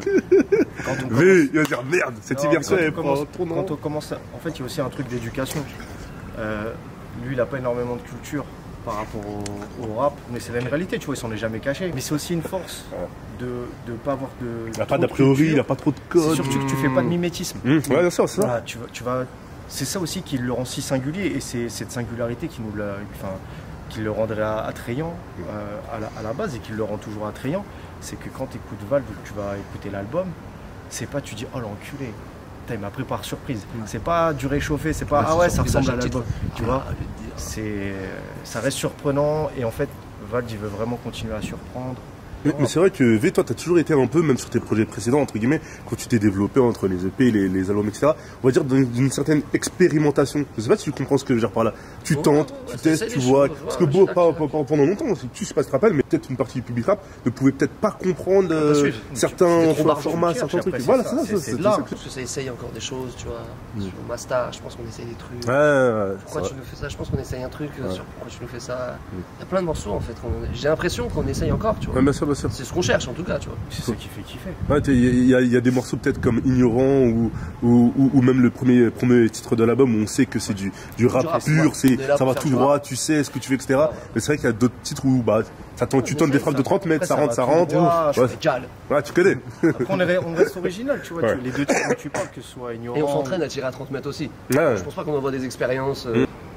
quand on commence... Mais il va dire merde, cette immersion elle prend trop long. Quand on commence à... En fait, il y a aussi un truc d'éducation. Lui, il n'a pas énormément de culture par rapport au rap, mais c'est la réalité, tu vois, il s'en est jamais caché. Mais c'est aussi une force de ne pas avoir de... Il n'y a pas d'a priori, il n'y a pas trop de code. C'est surtout que tu fais pas de mimétisme. Ouais, bien sûr, c'est ça. Voilà, tu vas... C'est ça aussi qui le rend si singulier, et c'est cette singularité qui nous l'a... Enfin, qui le rendrait attrayant à la base et qui le rend toujours attrayant, c'est que quand tu écoutes Valve, tu vas écouter l'album, c'est pas tu dis oh l'enculé, il m'a pris par surprise. C'est pas du réchauffé, c'est pas ah ouais ça ressemble à l'album, tu vois. Ça reste surprenant et en fait Valve il veut vraiment continuer à surprendre. Mais c'est vrai que V, toi, t'as toujours été un peu, même sur tes projets précédents, entre guillemets, quand tu t'es développé entre les EP, les albums, etc., on va dire d'une certaine expérimentation. Je sais pas si tu comprends ce que je veux dire par là. Tu tentes, tu testes, tu vois. Parce que pendant longtemps, tu sais pas si tu te rappelles, mais peut-être une partie du public rap ne pouvait peut-être pas comprendre certains formats, certains trucs. Voilà, c'est là. Parce que ça essaye encore des choses, tu vois. Sur Mastar, je pense qu'on essaye des trucs. Pourquoi tu nous fais ça? Je pense qu'on essaye un truc. Sur pourquoi tu nous fais ça? Il y a plein de morceaux, en fait. J'ai l'impression qu'on essaye encore, tu vois. C'est ce qu'on cherche en tout cas, tu vois. C'est ça qui fait kiffer. Ouais, il y a des morceaux peut-être comme Ignorant ou même le premier titre de l'album où on sait que c'est du rap pur, ça va tout droit, tu sais ce que tu veux, etc. Mais c'est vrai qu'il y a d'autres titres où tu tentes des frappes de 30 mètres, ça rentre. Ouais, tu connais. Après on reste original, tu vois. Les deux titres que tu parles, que ce soit Ignorant. Et on s'entraîne à tirer à 30 mètres aussi. Je pense pas qu'on envoie des expériences.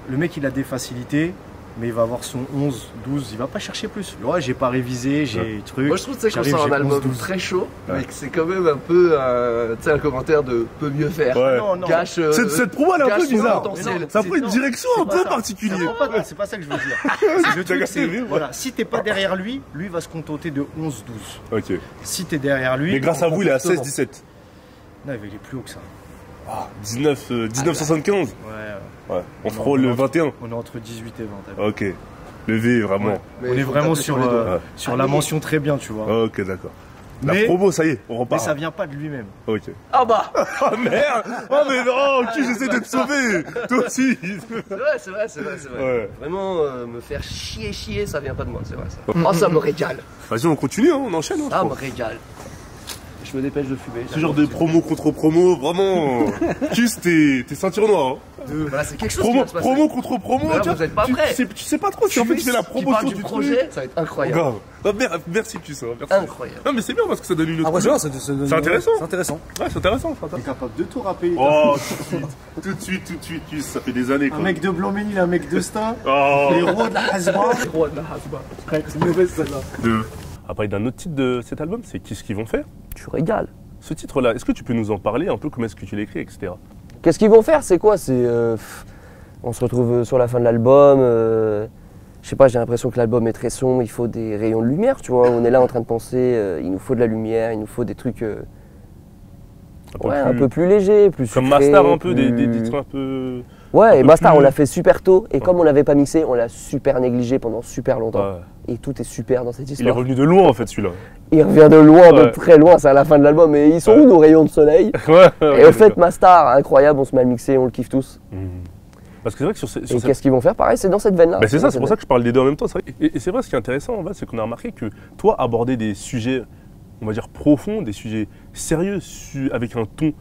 Le mec il a des facilités. Mais il va avoir son 11, 12, il va pas chercher plus. Ouais, j'ai pas révisé, j'ai truc. Moi je trouve qu'on sort un album très chaud, mais que c'est quand même un peu un commentaire de peut mieux faire. Non. Cache. Cette promo elle est un peu bizarre. Ça prend une direction un peu particulière. C'est pas ça que je veux dire. Le truc c'est, voilà, si t'es pas derrière lui, lui va se contenter de 11, 12. Ok. Si t'es derrière lui. Mais grâce à vous, il est à 16, 17. Non, il est plus haut que ça. 1975. Ouais. On frôle le 21. On est entre 18 et 20. Ok. Le V, vraiment. Ouais. On est vraiment sur la mention très bien, tu vois. Ok, d'accord. La promo, ça y est, on repart. Mais ça vient pas de lui-même. Ok. Ah bah oh merde. Oh mais non, j'essaie de te sauver. Toi aussi. C'est vrai. Ouais. Vraiment, me faire chier, ça vient pas de moi, c'est vrai ça. Oh, ça me régale. Vas-y, on continue, on enchaîne. Ça me régale. Je me dépêche de fumer. Ce genre de promo contre promo, vraiment. Juste t'es ceinture noire. Voilà, c'est quelque chose qui va se passer. Promo contre promo, vous êtes pas prêts. Tu sais pas trop si en fait tu fais la promotion du projet, ça va être incroyable. Merci tu sais. Incroyable. Non mais c'est bien parce que ça donne une autre. C'est intéressant. C'est intéressant. Ouais, c'est intéressant. T'es capable de tout rapper. Oh, tout de suite, ça fait des années quoi. Un mec de Blanc-Ménil, un mec de Stein. Les rois de la Hasba. C'est une mauvaise celle-là. À parler d'un autre titre de cet album, c'est Qu'est-ce qu'ils vont faire? Tu régales. Ce titre-là, est-ce que tu peux nous en parler un peu, comment est-ce que tu l'écris, etc. Qu'est-ce qu'ils vont faire? C'est quoi? On se retrouve sur la fin de l'album. Je sais pas, j'ai l'impression que l'album est très sombre, il faut des rayons de lumière, tu vois. On est là en train de penser, il nous faut de la lumière, il nous faut des trucs un peu plus légers, plus sucrés. Comme Mastar un peu, des trucs un peu... Ouais, et Mastar, on l'a fait super tôt, et comme on l'avait pas mixé, on l'a super négligé pendant super longtemps. Ouais. Et tout est super dans cette histoire. Il est revenu de loin en fait celui-là. Il revient de loin, de très loin, c'est à la fin de l'album. Et ils sont où nos rayons de soleil? Et au fait, Mastar, incroyable, on se met à mixer, on le kiffe tous. Parce que c'est vrai que sur cette... qu'est-ce qu'ils vont faire? Pareil, c'est dans cette veine-là. C'est ça, c'est pour ça que je parle des deux en même temps. Et c'est vrai, ce qui est intéressant, en fait, c'est qu'on a remarqué que toi, aborder des sujets, on va dire profonds, des sujets sérieux, avec un ton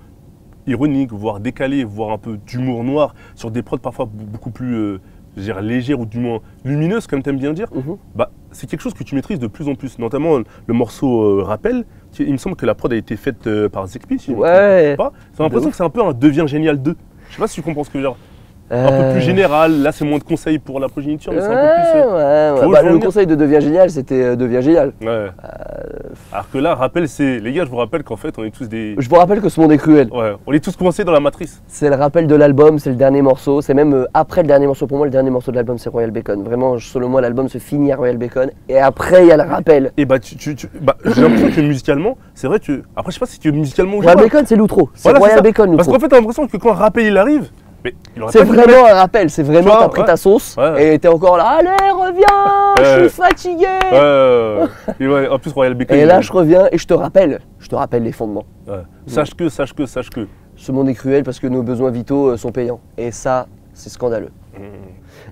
ironique, voire décalé, voire un peu d'humour noir, sur des prods parfois beaucoup plus légères ou du moins lumineuses, comme tu aimes bien dire, c'est quelque chose que tu maîtrises de plus en plus. Notamment le morceau Rappel, il me semble que la prod a été faite par Zekpi, si je ne me trompe pas. J'ai l'impression que c'est un peu un Devient Génial 2. Je sais pas si tu comprends ce que je veux dire. Un peu plus général, là c'est moins de conseils pour la progéniture, mais c'est un peu plus... le conseil de Devient Génial, c'était Devient Génial. Alors que là, rappel, c'est. Les gars, je vous rappelle qu'en fait, on est tous des. Je vous rappelle que ce monde est cruel. Ouais, on est tous coincés dans la matrice. C'est le rappel de l'album, c'est le dernier morceau. C'est même après le dernier morceau. Pour moi, le dernier morceau de l'album, c'est Royal Bacon. Vraiment, selon moi, l'album se finit à Royal Bacon. Et après, il y a le rappel. Et bah, j'ai l'impression que musicalement, c'est vrai que. Après, je sais pas si tu musicalement ou Royal pas. Bacon, c'est l'outro. C'est Voilà, Royal ça. Bacon, Parce l'outro. qu'en fait, t'as l'impression que quand un rappel il arrive, mais il aurait C'est pas dû le vraiment mettre. un rappel. C'est vraiment, Tu vois, t'as pris ouais. ta sauce Ouais. et t'es encore là. Allez, reviens, je suis fatigué. Et ouais, en plus, Royal Bacon. Et là, je reviens et je te rappelle les fondements. Ouais. Sache que. Ce monde est cruel parce que nos besoins vitaux sont payants. Et ça, c'est scandaleux.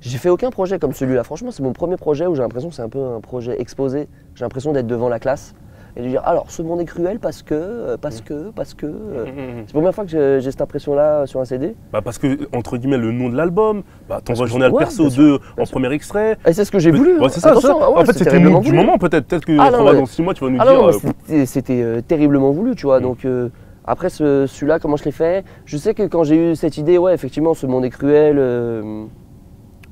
J'ai fait aucun projet comme celui-là. Franchement, c'est mon premier projet où j'ai l'impression que c'est un peu un projet exposé. J'ai l'impression d'être devant la classe et de dire alors ce monde est cruel parce que. C'est la première fois que j'ai cette impression-là sur un CD. Bah parce que, entre guillemets, le nom de l'album, bah t'envoies que Journal ouais, Perso bien sûr, 2 bien en sûr. premier extrait. Et c'est ce que j'ai voulu. Ouais, c'est ça, Attention, ça. ouais, En fait, c'était le terriblement nom du voulu. moment, peut-être que Ah, non, dans ouais. 6 mois, tu vas nous Ah non, dire. mais c'était terriblement voulu, tu vois. Donc après celui-là, comment je l'ai fait? Je sais que quand j'ai eu cette idée, ouais, effectivement, ce monde est cruel.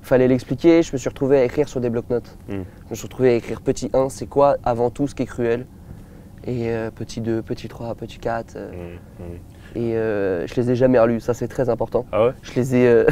Fallait l'expliquer. Je me suis retrouvé à écrire sur des blocs-notes. Je me suis retrouvé à écrire petit 1, c'est quoi avant tout ce qui est cruel? Et petit 2, petit 3, petit 4. Et je les ai jamais relus, ça c'est très important. Ah ouais? Je les ai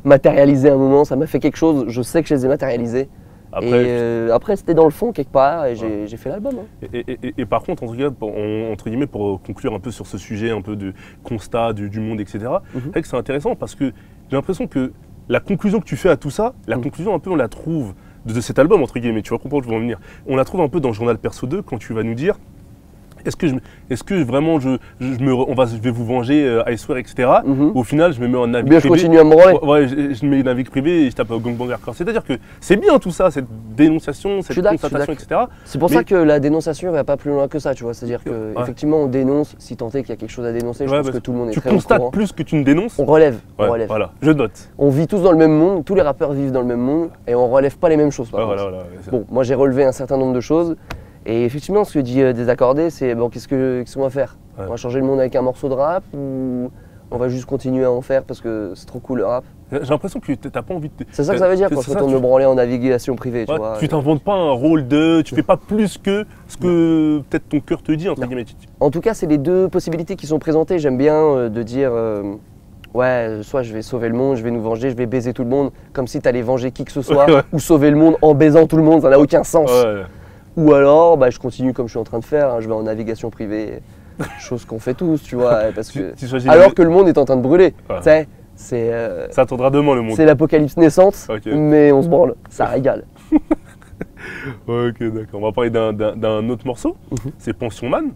matérialisés à un moment, ça m'a fait quelque chose. Je sais que je les ai matérialisés. Après, c'était dans le fond quelque part et j'ai fait l'album. Hein. Et par contre, entre guillemets, pour conclure un peu sur ce sujet un peu de constat du monde, etc., c'est vrai que c'est intéressant parce que j'ai l'impression que la conclusion que tu fais à tout ça, la conclusion un peu on la trouve de cet album, entre guillemets, tu vas comprendre où je veux en venir. On la trouve un peu dans Journal Perso 2 quand tu vas nous dire est-ce que vraiment je vais vous venger, I swear, etc. Au final, je me mets en navire Bien, privé. je continue à me branler. Ouais, je mets une navire privé et je tape Gangbang Hardcore. C'est-à-dire que c'est bien tout ça, cette dénonciation, cette constatation, etc. C'est pour ça que la dénonciation ne va pas plus loin que ça, tu vois. C'est-à-dire qu'effectivement, on dénonce, si tant est qu'il y a quelque chose à dénoncer, je pense que tout le monde est très au courant. Tu constates plus que tu ne dénonces. On relève. Voilà, je note. On vit tous dans le même monde, tous les rappeurs vivent dans le même monde et on relève pas les mêmes choses. Bon, moi j'ai relevé un certain nombre de choses. Et effectivement, ce que dit Désaccordé, c'est bon, qu'est-ce qu'on va faire? On va changer le monde avec un morceau de rap ou on va juste continuer à en faire parce que c'est trop cool le rap? J'ai l'impression que t'as pas envie de. C'est ça que ça veut dire quand je retourne me branler en navigation privée. Tu vois, tu t'inventes pas un rôle tu fais pas plus que ce que peut-être ton cœur te dit, entre guillemets. En tout cas, c'est les deux possibilités qui sont présentées. J'aime bien de dire ouais, soit je vais sauver le monde, je vais nous venger, je vais baiser tout le monde, comme si t'allais venger qui que ce soit, ou sauver le monde en baisant tout le monde, ça n'a aucun sens. Ou alors, je continue comme je suis en train de faire, hein, je vais en navigation privée, chose qu'on fait tous, tu vois, parce que alors que le monde est en train de brûler, tu sais, ça attendra demain le monde. C'est l'apocalypse naissante, mais on se branle, ça régale. Ok, d'accord. On va parler d'un autre morceau, c'est Pension Man.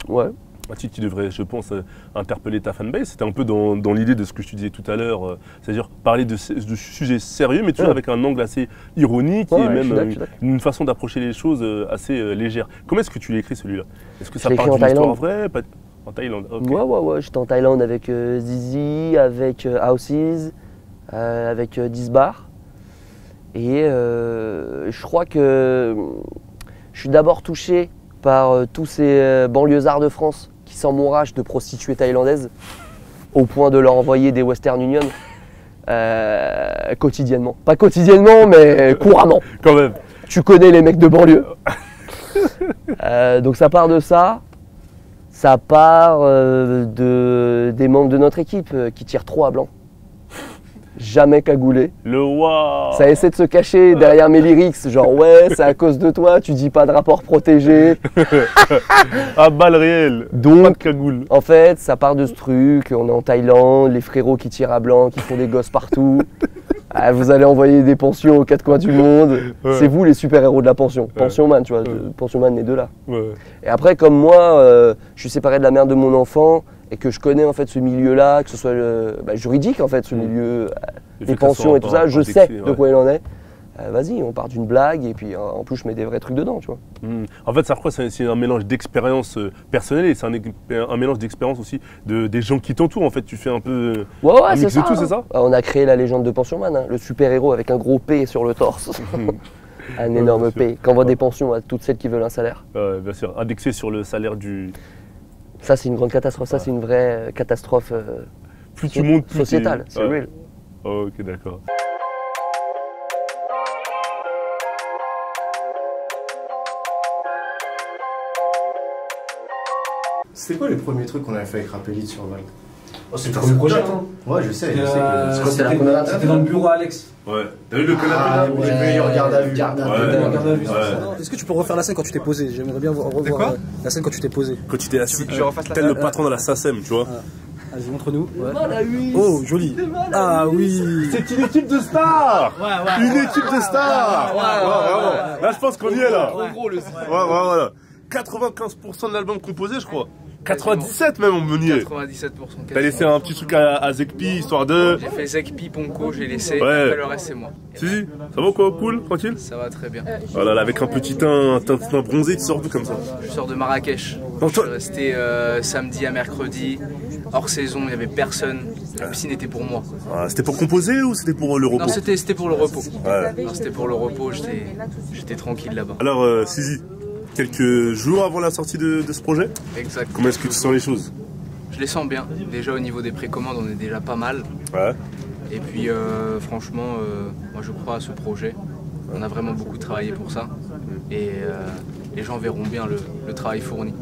Ouais. Un titre qui devrait, je pense, interpeller ta fanbase. C'était un peu dans l'idée de ce que je te disais tout à l'heure, c'est-à-dire parler de sujets sérieux, mais toujours avec un angle assez ironique et même une façon d'approcher les choses assez légère. Comment est-ce que tu l'as écrit celui-là? Est-ce que ça parle d'une histoire vraie? En Thaïlande, ok. Ouais, j'étais en Thaïlande avec Zizi, avec Houses, avec Disbar. Et je crois que je suis d'abord touché par tous ces banlieusards de France qui s'emmouragent de prostituées thaïlandaises au point de leur envoyer des Western Union quotidiennement. Pas quotidiennement, mais couramment. Quand même. Tu connais les mecs de banlieue. Donc ça part de ça. Ça part des membres de notre équipe qui tirent trop à blanc. Jamais cagoulé. Le wow. Ça essaie de se cacher derrière mes lyrics, genre ouais, c'est à cause de toi, tu dis pas de rapport protégé. À balles réelles. Donc, pas de cagoule. En fait, ça part de ce truc, on est en Thaïlande, les frérots qui tirent à blanc, qui font des gosses partout. Vous allez envoyer des pensions aux quatre coins du monde. C'est vous les super-héros de la pension. Pension Man, tu vois, Pension Man, les deux là. Et après, comme moi, je suis séparé de la mère de mon enfant, et que je connais en fait ce milieu-là, que ce soit juridique en fait, ce milieu des pensions et tout ça, je sais de quoi il en est. Vas-y, on part d'une blague et puis en plus je mets des vrais trucs dedans, tu vois. En fait, ça croit c'est un mélange d'expérience personnelle et c'est un mélange d'expérience aussi des gens qui t'entourent. En fait, tu fais un peu un mix de tout, c'est ça? On a créé la légende de Pension Man, hein, le super-héros avec un gros P sur le torse. Un énorme P, qui envoie des pensions à toutes celles qui veulent un salaire. Bien sûr, indexé sur le salaire du... Ça, c'est une grande catastrophe. Ça, c'est une vraie catastrophe plus tu montes, plus sociétale. C'est real. Ok, d'accord. C'était quoi les premiers trucs qu'on avait fait avec Rapélite sur Val? Oh, c'est le premier projet, hein. Ouais, je sais. C'était dans le bureau à Alex. Ouais. T'as vu le canapé Ah, j'ai vu meilleur garde à vue. Est-ce que tu peux refaire la scène quand tu t'es posé? J'aimerais bien revoir la scène quand tu t'es posé. Quand tu t'es assis, tel le patron de la SACEM, tu vois. Vas-y, montre-nous. Oh, joli. Ah oui. C'est une équipe de stars. Une équipe de stars. Ouais. Là, je pense qu'on y est là. Voilà. 95% de l'album composé, je crois. 97 même, on me niait. 97%. T'as laissé un petit truc à Zekpi, histoire de... J'ai fait Zekpi, Ponko, j'ai laissé, ouais. Après le reste c'est moi. Si, ça va quoi, cool, tranquille? Ça va très bien. Voilà, là, avec un petit teint bronzé, tu sors d'où comme ça? Je sors de Marrakech. Je suis resté samedi à mercredi, hors saison, il n'y avait personne. La piscine était pour moi. Ah, c'était pour composer ou c'était pour le repos? Non, c'était pour le repos. Ouais. Non, c'était pour le repos, j'étais tranquille là-bas. Alors, Sizi, quelques jours avant la sortie de ce projet. Exact. Comment est-ce que tu sens les choses? Je les sens bien. Déjà au niveau des précommandes, on est déjà pas mal. Ouais. Et puis franchement, moi je crois à ce projet. On a vraiment beaucoup travaillé pour ça. Et les gens verront bien le travail fourni.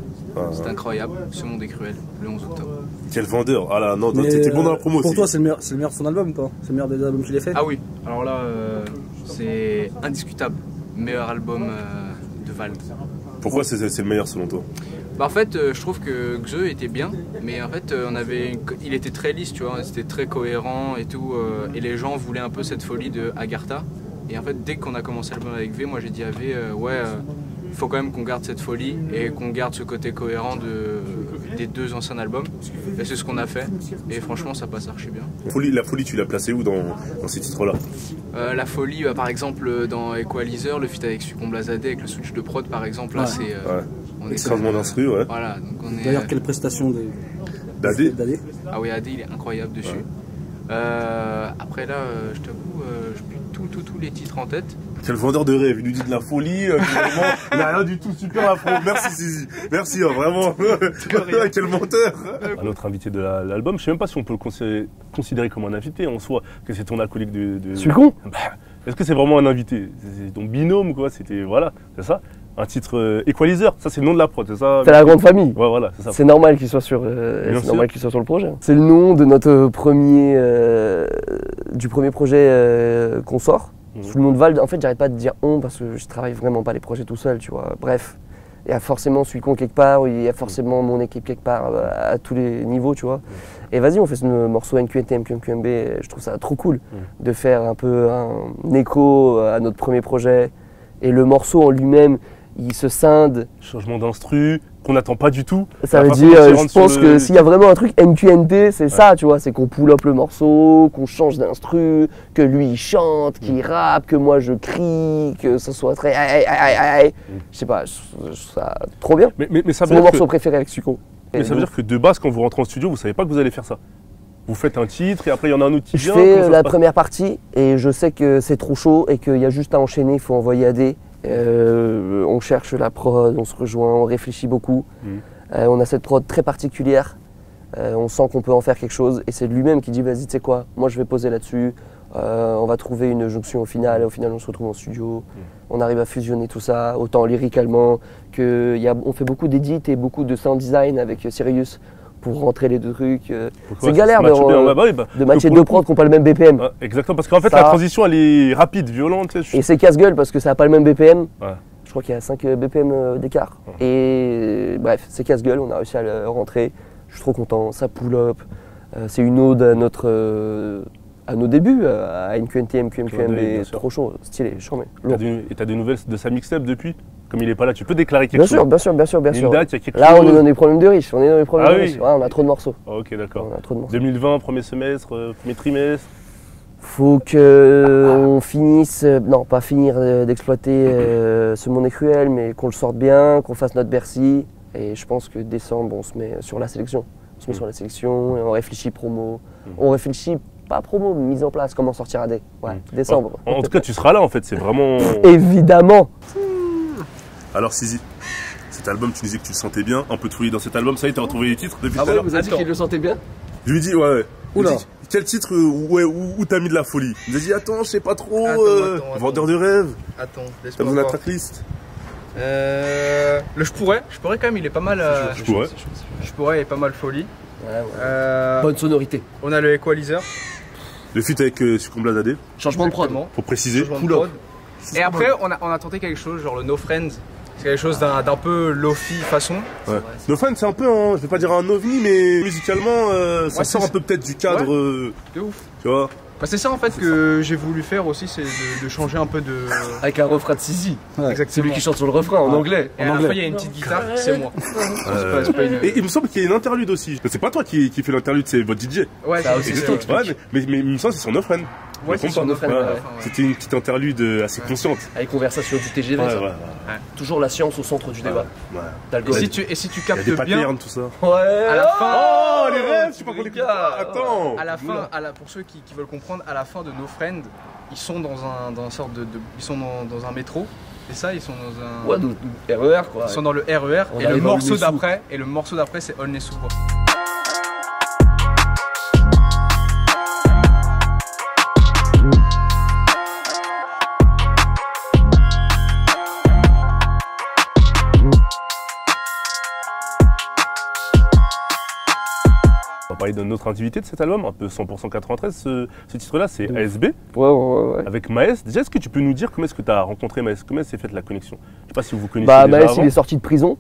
C'est incroyable. Ce monde est cruel, le 11 octobre. Quel vendeur! Ah là, non, t'étais bon dans la promo aussi. Pour toi, c'est le meilleur de son album, quoi? C'est le meilleur des albums qu'il ait fait? Ah oui, alors là, c'est indiscutable. Meilleur album de Vald. Pourquoi c'est le meilleur selon toi? Bah en fait, je trouve que Xe était bien, mais en fait, il était très lisse, tu vois, c'était très cohérent et tout, et les gens voulaient un peu cette folie de Agartha. Et en fait, dès qu'on a commencé l'album avec V, moi j'ai dit à V, il faut quand même qu'on garde cette folie et qu'on garde ce côté cohérent des deux anciens albums. Et c'est ce qu'on a fait, et franchement, ça passe archi bien. La folie, tu l'as placée où dans ces titres-là? La folie, par exemple, dans Equalizer, le feat avec Succombe Blazadé, avec le switch de prod, par exemple, là, c'est... Écrasement d'instru, ouais. Voilà, donc on est... D'ailleurs, quelle prestation d'Adé? Ah oui, Adé, il est incroyable dessus. Après là, je t'avoue, je n'ai plus tous les titres en tête. Quel vendeur de rêve, il nous dit de la folie, finalement, il n'a rien du tout, super afro. Merci Sizi, merci, vraiment. Quel menteur. Un autre invité de l'album, je ne sais même pas si on peut le considérer comme un invité en soi, que c'est ton acolyte de... Succombe. Est-ce que c'est vraiment un invité? C'est ton binôme, quoi, c'était, voilà, c'est ça. Un titre Equalizer, ça c'est le nom de la prod, c'est ça? C'est la grande famille. Ouais, voilà, c'est ça. C'est normal qu'il soit sur le projet. C'est le nom de notre premier projet qu'on sort. Sous le nom de Vald, en fait, j'arrête pas de dire on parce que je travaille vraiment pas les projets tout seul, tu vois. Bref, il y a forcément Suicon quelque part, il y a forcément mon équipe quelque part à tous les niveaux, tu vois. Et vas-y, on fait ce morceau NQNT, MQMB, je trouve ça trop cool de faire un peu un écho à notre premier projet. Et le morceau en lui-même, il se scinde. Changement d'instru, qu'on n'attend pas du tout. Ça veut dire, je pense que s'il y a vraiment un truc MQNT, c'est ça, tu vois, c'est qu'on pull up le morceau, qu'on change d'instru, que lui il chante, qu'il rappe, que moi je crie, que ça soit très je sais pas, je trouve ça trop bien. Mais ça c'est mon morceau préféré avec Succombe. Mais ça veut dire que de base, quand vous rentrez en studio, vous savez pas que vous allez faire ça. Vous faites un titre et après il y en a un autre qui vient. Je fais la première partie et je sais que c'est trop chaud et qu'il y a juste à enchaîner, il faut envoyer AD. On cherche la prod, on se rejoint, on réfléchit beaucoup. On a cette prod très particulière, on sent qu'on peut en faire quelque chose et c'est lui-même qui dit vas-y tu sais quoi, moi je vais poser là-dessus, on va trouver une jonction au final et au final on se retrouve en studio, on arrive à fusionner tout ça, autant lyricalement on fait beaucoup d'édits et beaucoup de sound design avec Sirius pour rentrer les deux trucs. C'est galère de matcher deux prods qui n'ont pas le même BPM. Exactement, parce qu'en fait la transition elle est rapide, violente. Et c'est casse-gueule parce que ça n'a pas le même BPM. Je crois qu'il y a 5 BPM d'écart. Et bref, c'est casse-gueule, on a réussi à le rentrer. Je suis trop content, ça pull up. C'est une ode à nos débuts, à NQNT, MQMB, c'est trop chaud, stylé, charmé. Et t'as des nouvelles de sa mixtape depuis? Comme il est pas là, tu peux déclarer quelque chose? Bien sûr. Une date, il y a quelque là, chose. on est dans des problèmes de riches. Ouais, on a trop de morceaux. Ok, d'accord. On a trop de morceaux. 2020, premier semestre, premier trimestre. Faut qu'on finisse, non pas finir d'exploiter ce monde est cruel, mais qu'on le sorte bien, qu'on fasse notre Bercy. Et je pense que décembre, on se met sur la sélection. On se met sur la sélection et on réfléchit promo. On réfléchit pas promo, mais mise en place, comment sortir AD. Ouais, décembre. En tout cas, tu seras là en fait, c'est vraiment. Évidemment. Alors Sizi, cet album, tu disais que tu le sentais bien, un peu de folie dans cet album, ça y est, t'as retrouvé les titres depuis tout à l'heure. Vous avez dit qu'il le sentait bien? Je lui dis, ouais. Oula. Quel titre où t'as mis de la folie? Il nous a dit, attends, je sais pas trop, vendeur de rêve. Attends, t'as besoin de la tracklist? Le je pourrais quand même, il est pas mal. Je pourrais. Je pourrais, il est pas mal folie. Ouais. Bonne sonorité. On a le equalizer. Le feat avec Succombla AD. Changement de prod. Pour préciser. Et après, on a tenté quelque chose, genre le No Friends. C'est quelque chose d'un peu lofi façon. Ouais. No Friends, c'est un peu, je vais pas dire un ovni, mais musicalement, ça sort un peu peut-être du cadre. De ouf. Tu vois. Bah c'est ça en fait que j'ai voulu faire aussi, c'est de changer un peu de... Avec un refrain de Sisi. Exactement. C'est lui qui chante sur le refrain en anglais. Et à la fin, il y a une petite guitare, c'est moi. Et il me semble qu'il y a une interlude aussi. C'est pas toi qui fait l'interlude, c'est votre DJ. Ouais, c'est mais il me semble que c'est son offre. Ouais, c'est son offre. C'était une petite interlude assez consciente. Avec conversation du TGV. Toujours la science au centre du débat. Et si tu captes bien tout ça. Ouais. À la fin. Oh les rêves, je sais pas pour les gars. Attends. À la fin, pour ceux qui veulent comprendre, à la fin de No Friend, ils sont dans ils sont dans un métro. Et ça, ils sont dans un. Ouais, dans le RER quoi. Ils sont dans le RER. Et le morceau d'après, c'est Olney Sous-Bois. On va parler d'une autre activité de cet album, un peu 100% 93. Ce titre-là, c'est ASB. Ouais. Avec Maes. Déjà, est-ce que tu peux nous dire comment est-ce que tu as rencontré Maes? Comment s'est faite la connexion? Je sais pas si vous connaissez. Bah, Maes, il est sorti de prison.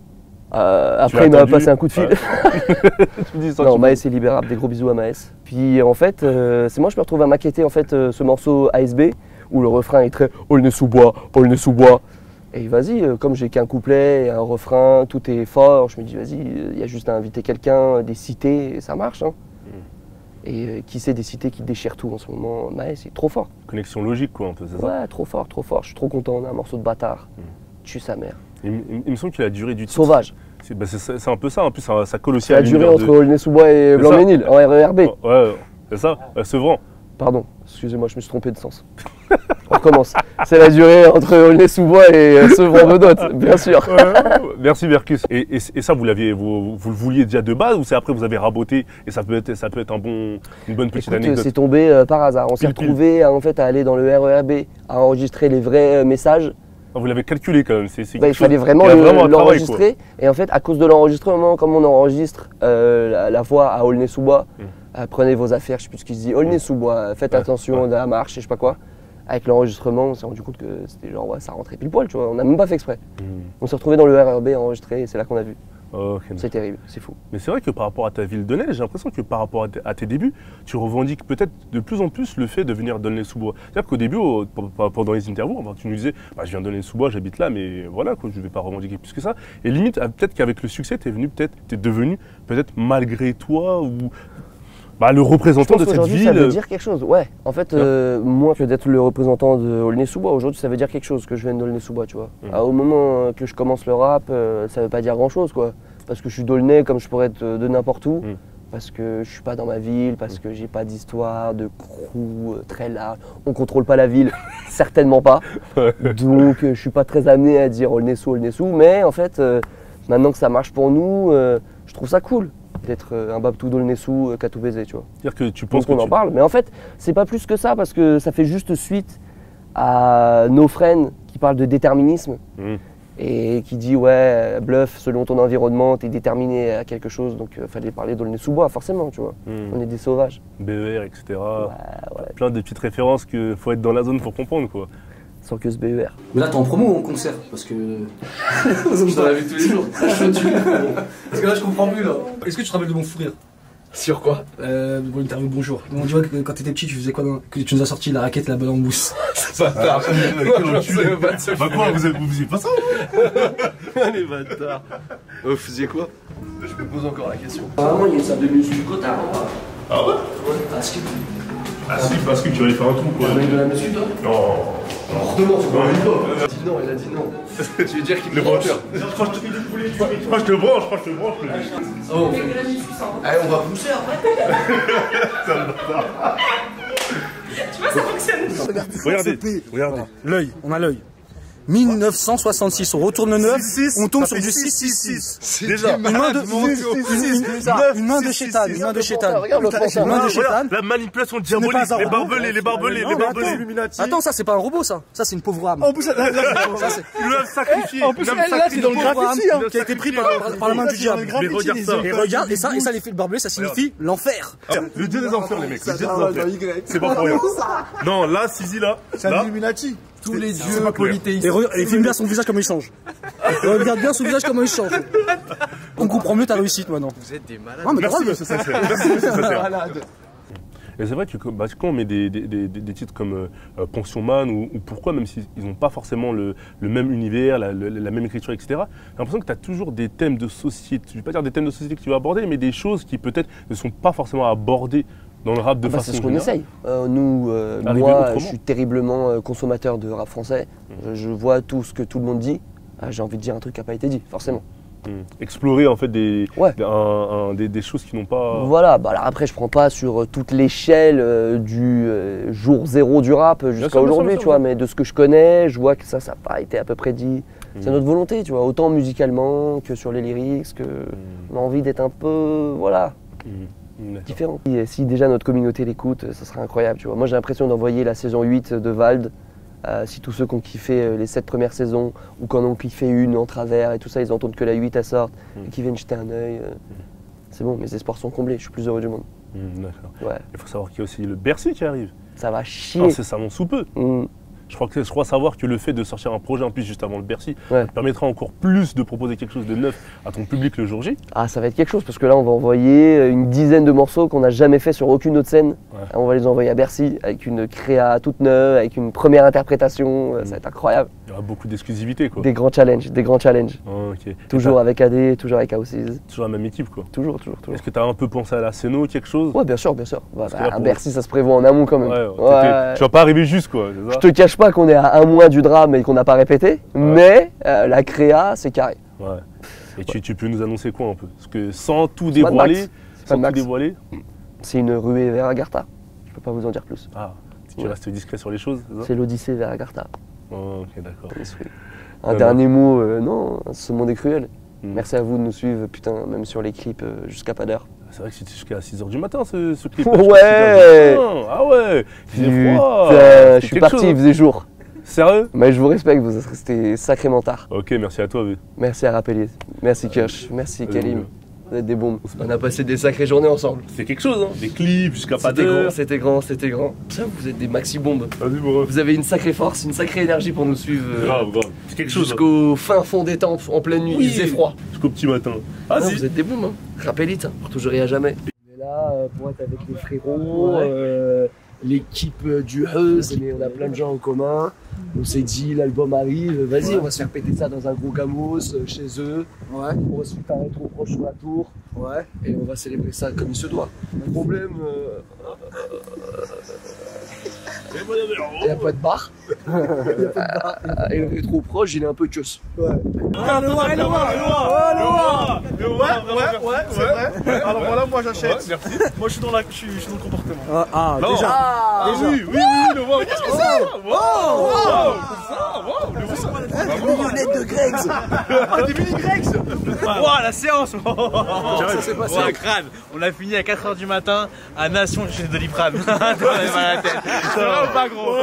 Après, il m'a passé un coup de fil. Ouais. Non, Maes est libérable. Des gros bisous à Maes. Puis en fait, c'est moi, je me retrouve à maqueter en fait ce morceau ASB où le refrain est très Olney Sous-Bois, Olney Sous-Bois. Et vas-y, comme j'ai qu'un couplet et un refrain, tout est fort, je me dis vas-y, il y a juste à inviter quelqu'un, des cités, et ça marche. Hein. Et qui sait des cités qui déchirent tout en ce moment, Maes, c'est trop fort. Connexion logique quoi, un peu, c'est ça? Ouais, trop fort, je suis trop content, on a un morceau de bâtard, tue sa mère. Il me semble que la durée du titre... Sauvage. C'est un peu ça, en plus ça colle aussi à la durée entre Olney Sous-Bois et Blanc-Ménil, en RERB. Ouais, c'est ça, Sevran. Pardon, excusez-moi, je me suis trompé de sens. On recommence. C'est la durée entre Olney Sous-Bois et Sevran-Bedot, bien sûr. Merci Mercus. Et ça, vous le vouliez déjà de base ou c'est après vous avez raboté et ça peut être une bonne petite anecdote? C'est tombé par hasard. On s'est retrouvés à aller dans le RERB, à enregistrer les vrais messages. Ah, vous l'avez calculé quand même. Il fallait vraiment l'enregistrer. Et en fait, à cause de l'enregistrement, comme on enregistre la voix à Olney Sous-Bois, prenez vos affaires, je sais plus ce qu'il se dit, Olney Sous-Bois, faites attention à la marche, je sais pas quoi. Avec l'enregistrement, on s'est rendu compte que c'était genre, ça rentrait pile poil, tu vois, on n'a même pas fait exprès. On s'est retrouvé dans le RERB à enregistrer et c'est là qu'on a vu. C'est terrible, c'est fou. Mais c'est vrai que par rapport à ta ville de Neige, j'ai l'impression que par rapport à tes débuts, tu revendiques peut-être de plus en plus le fait de venir d'Olney Sous-Bois. C'est-à-dire qu'au début, pendant les interviews, tu nous disais, je viens d'Olney Sous-Bois, j'habite là, mais voilà, quoi, je ne vais pas revendiquer plus que ça. Et limite, peut-être qu'avec le succès, tu es devenu peut-être malgré toi ou... le représentant de cette ville. Ça veut dire quelque chose, ouais. En fait, moi, que d'être le représentant de Olney Sous-Bois, aujourd'hui, ça veut dire quelque chose que je vienne d'Olney Sous-Bois, tu vois. Au moment que je commence le rap, ça veut pas dire grand-chose, quoi. Parce que je suis d'Aulnay comme je pourrais être de n'importe où. Parce que je suis pas dans ma ville, parce que j'ai pas d'histoire, de crew très large. On contrôle pas la ville, certainement pas. Donc, je suis pas très amené à dire Olney Sous, mais en fait, maintenant que ça marche pour nous, je trouve ça cool d'être un Babtou d'Olney Sous qu'à tout baiser, tu vois. C'est-à-dire que tu penses qu'on en parle, mais en fait, c'est pas plus que ça parce que ça fait juste suite à No Friend qui parle de déterminisme et qui dit ouais, bluff, selon ton environnement, t'es déterminé à quelque chose, donc fallait parler d'Olney Sous-Bois, forcément, tu vois. On est des sauvages. BER, etc. Plein de petites références qu'il faut être dans la zone pour comprendre, quoi. Sans que ce BER. Mais là, t'es en promo ou en concert? Parce que. Je t'en vu tous les jours. Parce que là, je comprends plus, là. Est-ce que tu te rappelles de mon fou rire? Sur quoi? Pour l'interview Bonjour. On dirait que quand t'étais petit, tu faisais quoi que tu nous as sorti la raquette, la balle en mousse. Bâtard. Quoi, vous faisiez pas ça? Les bâtards. Vous faisiez quoi? Je me pose encore la question. Apparemment, il y a une salle de musique du Cotard. Ah ouais? Ouais, à Skip. Ah si, parce que tu allais faire un tour, quoi. Tu as de la musique, toi? Non. Non, c'est pas un dit non, il a dit non. Tu veux dire qu'il est brancheur? Je crois que je te branche, Oh, allez, on va pousser après. Tu vois, ça fonctionne. Regardez. L'œil, on a l'œil. 1966. On retourne le 9, on tombe sur du 6-6-6. Déjà. Une main de chétane. Une main de chétane. La manipulation diabolique. Les barbelés, les barbelés, les barbelés. Attends, ça c'est pas un robot ça. Ça c'est une pauvre âme. En plus, Ils l'ont sacrifié. en plus, là, c'est dans le graffiti, hein. Qui a été pris par la main du diable. Mais regarde ça. Et regarde, et ça les fait le barbelé, ça signifie l'enfer. Le dieu des enfers, les mecs. Le dieu des enfers. C'est pas pour rien. Non, là, Sizi, là. C'est un Illuminati. Tous les dieux polythéistes. Et filme bien son visage comment il change. Regarde bien son visage comment il change. On comprend mieux ta réussite maintenant. Vous êtes des malades. Non mais Merci, grave. monsieur Sincère. Merci, monsieur Sincère. Et c'est vrai que quand on met des titres comme Pension Man ou pourquoi, même s'ils n'ont pas forcément le même univers, la même écriture, etc., j'ai l'impression que tu as toujours des thèmes de société. Je ne vais pas dire des thèmes de société que tu vas aborder, mais des choses qui peut-être ne sont pas forcément abordées dans le rap de façon c'est ce qu'on générale. essaye. Moi, je suis terriblement consommateur de rap français. Je vois tout ce que tout le monde dit. J'ai envie de dire un truc qui n'a pas été dit, forcément. Explorer en fait des choses qui n'ont pas... Voilà, bah alors après je prends pas sur toute l'échelle du jour zéro du rap jusqu'à aujourd'hui, tu vois, mais de ce que je connais, je vois que ça n'a pas été à peu près dit. C'est notre volonté, tu vois, autant musicalement que sur les lyrics, que on a envie d'être un peu, voilà, différent. Et si déjà notre communauté l'écoute, ça serait incroyable, tu vois. Moi j'ai l'impression d'envoyer la saison 8 de Vald. Si tous ceux qui ont kiffé les 7 premières saisons ou qui en ont kiffé une en travers et tout ça, ils entendent que la 8 elle sorte et qu'ils viennent jeter un œil, c'est bon, mes espoirs sont comblés, je suis plus heureux du monde. D'accord. Ouais. Il faut savoir qu'il y a aussi le Bercy qui arrive. Ça va chier. C'est ça, sous peu. Je crois savoir que le fait de sortir un projet en plus juste avant le Bercy permettra encore plus de proposer quelque chose de neuf à ton public le jour J. Ah, ça va être quelque chose parce que là on va envoyer une dizaine de morceaux qu'on n'a jamais fait sur aucune autre scène. On va les envoyer à Bercy avec une créa toute neuve, avec une première interprétation, ça va être incroyable. Il y aura beaucoup d'exclusivité quoi. Des grands challenges, des grands challenges. Okay. Toujours avec AD, toujours avec AO6. Toujours la même équipe quoi. Toujours. Est-ce que tu as un peu pensé à la scéno, quelque chose? Ouais, bien sûr. À Bercy ça se prévoit en amont quand même. Tu vas pas arriver juste quoi. Je te cache pas qu'on est à un mois du drame et qu'on n'a pas répété, mais la créa c'est carré. Ouais. Et tu peux nous annoncer quoi un peu? Parce que sans tout dévoiler, c'est une ruée vers Agartha. Je peux pas vous en dire plus. Ah, tu restes discret sur les choses? C'est l'Odyssée vers Agartha. Ok, d'accord. Un dernier mot, non, ce monde est cruel. Merci à vous de nous suivre, putain, même sur les clips jusqu'à pas d'heure. C'est vrai que c'était jusqu'à 6h du matin ce clip. Ouais. Ah ouais. Je suis parti, il faisait jour. Sérieux? Mais je vous respecte, vous êtes resté sacrément tard. Ok, merci à toi. Merci à Rappelier, merci Kirsch, merci Kalim. Vous êtes des bombes. On a passé des sacrées journées ensemble. C'est quelque chose, hein. Des clips jusqu'à pas d'heure. C'était grand. Ça, vous êtes des maxi bombes. Vous avez une sacrée force, une sacrée énergie pour nous suivre. Grave. C'est quelque chose. Jusqu'au fin fond des temps, en pleine nuit, il faisait froid. Jusqu'au petit matin. Vous êtes des bombes, hein. Rappelez, pour toujours et à jamais. On est là pour être avec les frérots, l'équipe du Heuse, mais on a plein de gens en commun. On s'est dit, l'album arrive, vas-y, on va se faire péter ça dans un gros gamos chez eux. On va se faire un rétro proche sur la tour. Et on va célébrer ça comme il se doit. Le problème, il n'y a pas de bar. Et le rétro proche, il est un peu queuse. Ouais. Alors voilà, moi j'achète. Merci. Moi je suis dans le comportement. Déjà. Oui, le voir. Qu'est-ce que c'est? Des mignonnettes de Gregs. Des mini Gregs. La séance. Ça s'est passé au crâne. On a fini à 4h du matin à Nation chez Doliprane. C'est vraiment pas gros.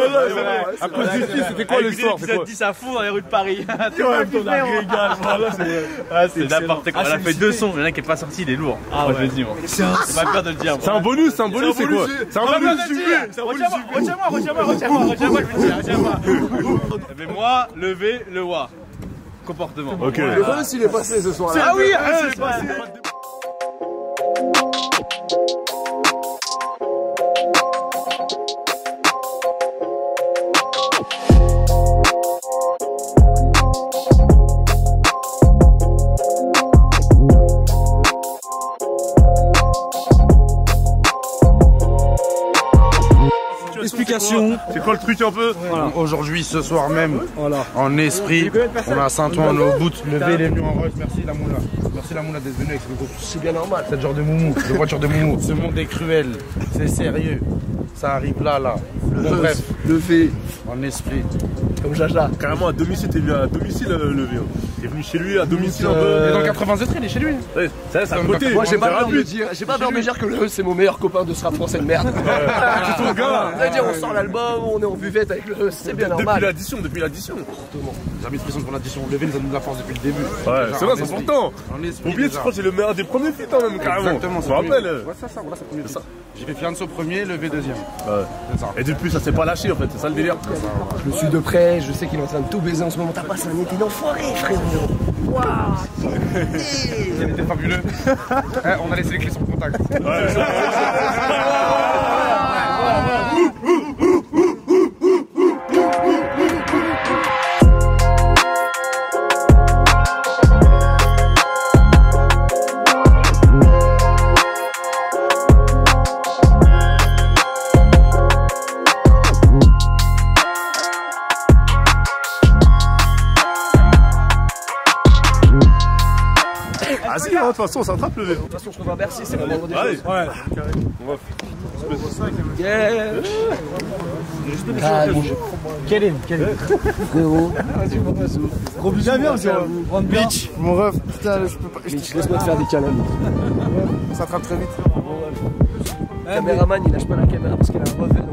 À cause du fils, c'était quoi l'histoire? Épisode 10 à fond dans les rues de Paris. C'est n'importe quoi. On a fait 2 sons. Il y en a qui n'est pas sorti, il est lourd. Je le dis moi. C'est pas peur de le dire. C'est un bonus, c'est quoi? C'est un bonus. Retiens-moi. Levez-moi, levez le wa. Comportement. Ok. Le Reus il est passé ce soir là. Ah oui, il est passé. Explication. C'est quoi le truc un peu? Aujourd'hui, ce soir même, en esprit, on a Saint-Ouen au bout. Levez les murs en rose. Merci la moula. Merci la moula d'être venu avec ce groupe. C'est bien normal. Cette genre de moumou, de voiture de moumou. Ce monde est cruel, c'est sérieux. Ça arrive là. Bref, levé en esprit. Comme Jaja. Carrément à domicile, t'es venu à domicile levé. T'es venu chez lui à domicile un peu. Et dans le 93, il est chez lui. Ouais, c'est à côté. Moi j'ai pas peur de dire, que le c'est mon meilleur copain de ce rap français de merde. C'est ton gars. C'est-à-dire on sort l'album, on est en buvette avec le c'est bien normal. Depuis l'addition. Jamais de pression pour l'addition. Levé nous a donné la force depuis le début. Ouais, c'est vrai, c'est important. Oubliez, je crois que c'est le meilleur des premiers feats même, carrément. Exactement, je me rappelle. Ouais, c'est ça, voilà, c'est ça. J'ai fait Fianso premier, Levé deuxième. Ouais. C'est ça. Et depuis, ça s'est pas lâché en fait, c'est ça le délire. Je le suis de près, je sais qu'il est en train de tout baiser en ce moment. T'as passé un été d'enfoiré, frère. Waouh. Il était fabuleux. On a laissé les clés sur le contact. Ah si, de toute façon, on s'attrape le vélo. De toute façon, je trouve à Bercy, c'est le moment des choses. Ouais. Calme. Frérot. Gros bisous. Bien, Mitch, mon ref, putain, je peux pas. Mitch, laisse-moi te faire des câlins. On s'attrape très vite. Le caméraman, il lâche pas la caméra parce qu'il a un revers.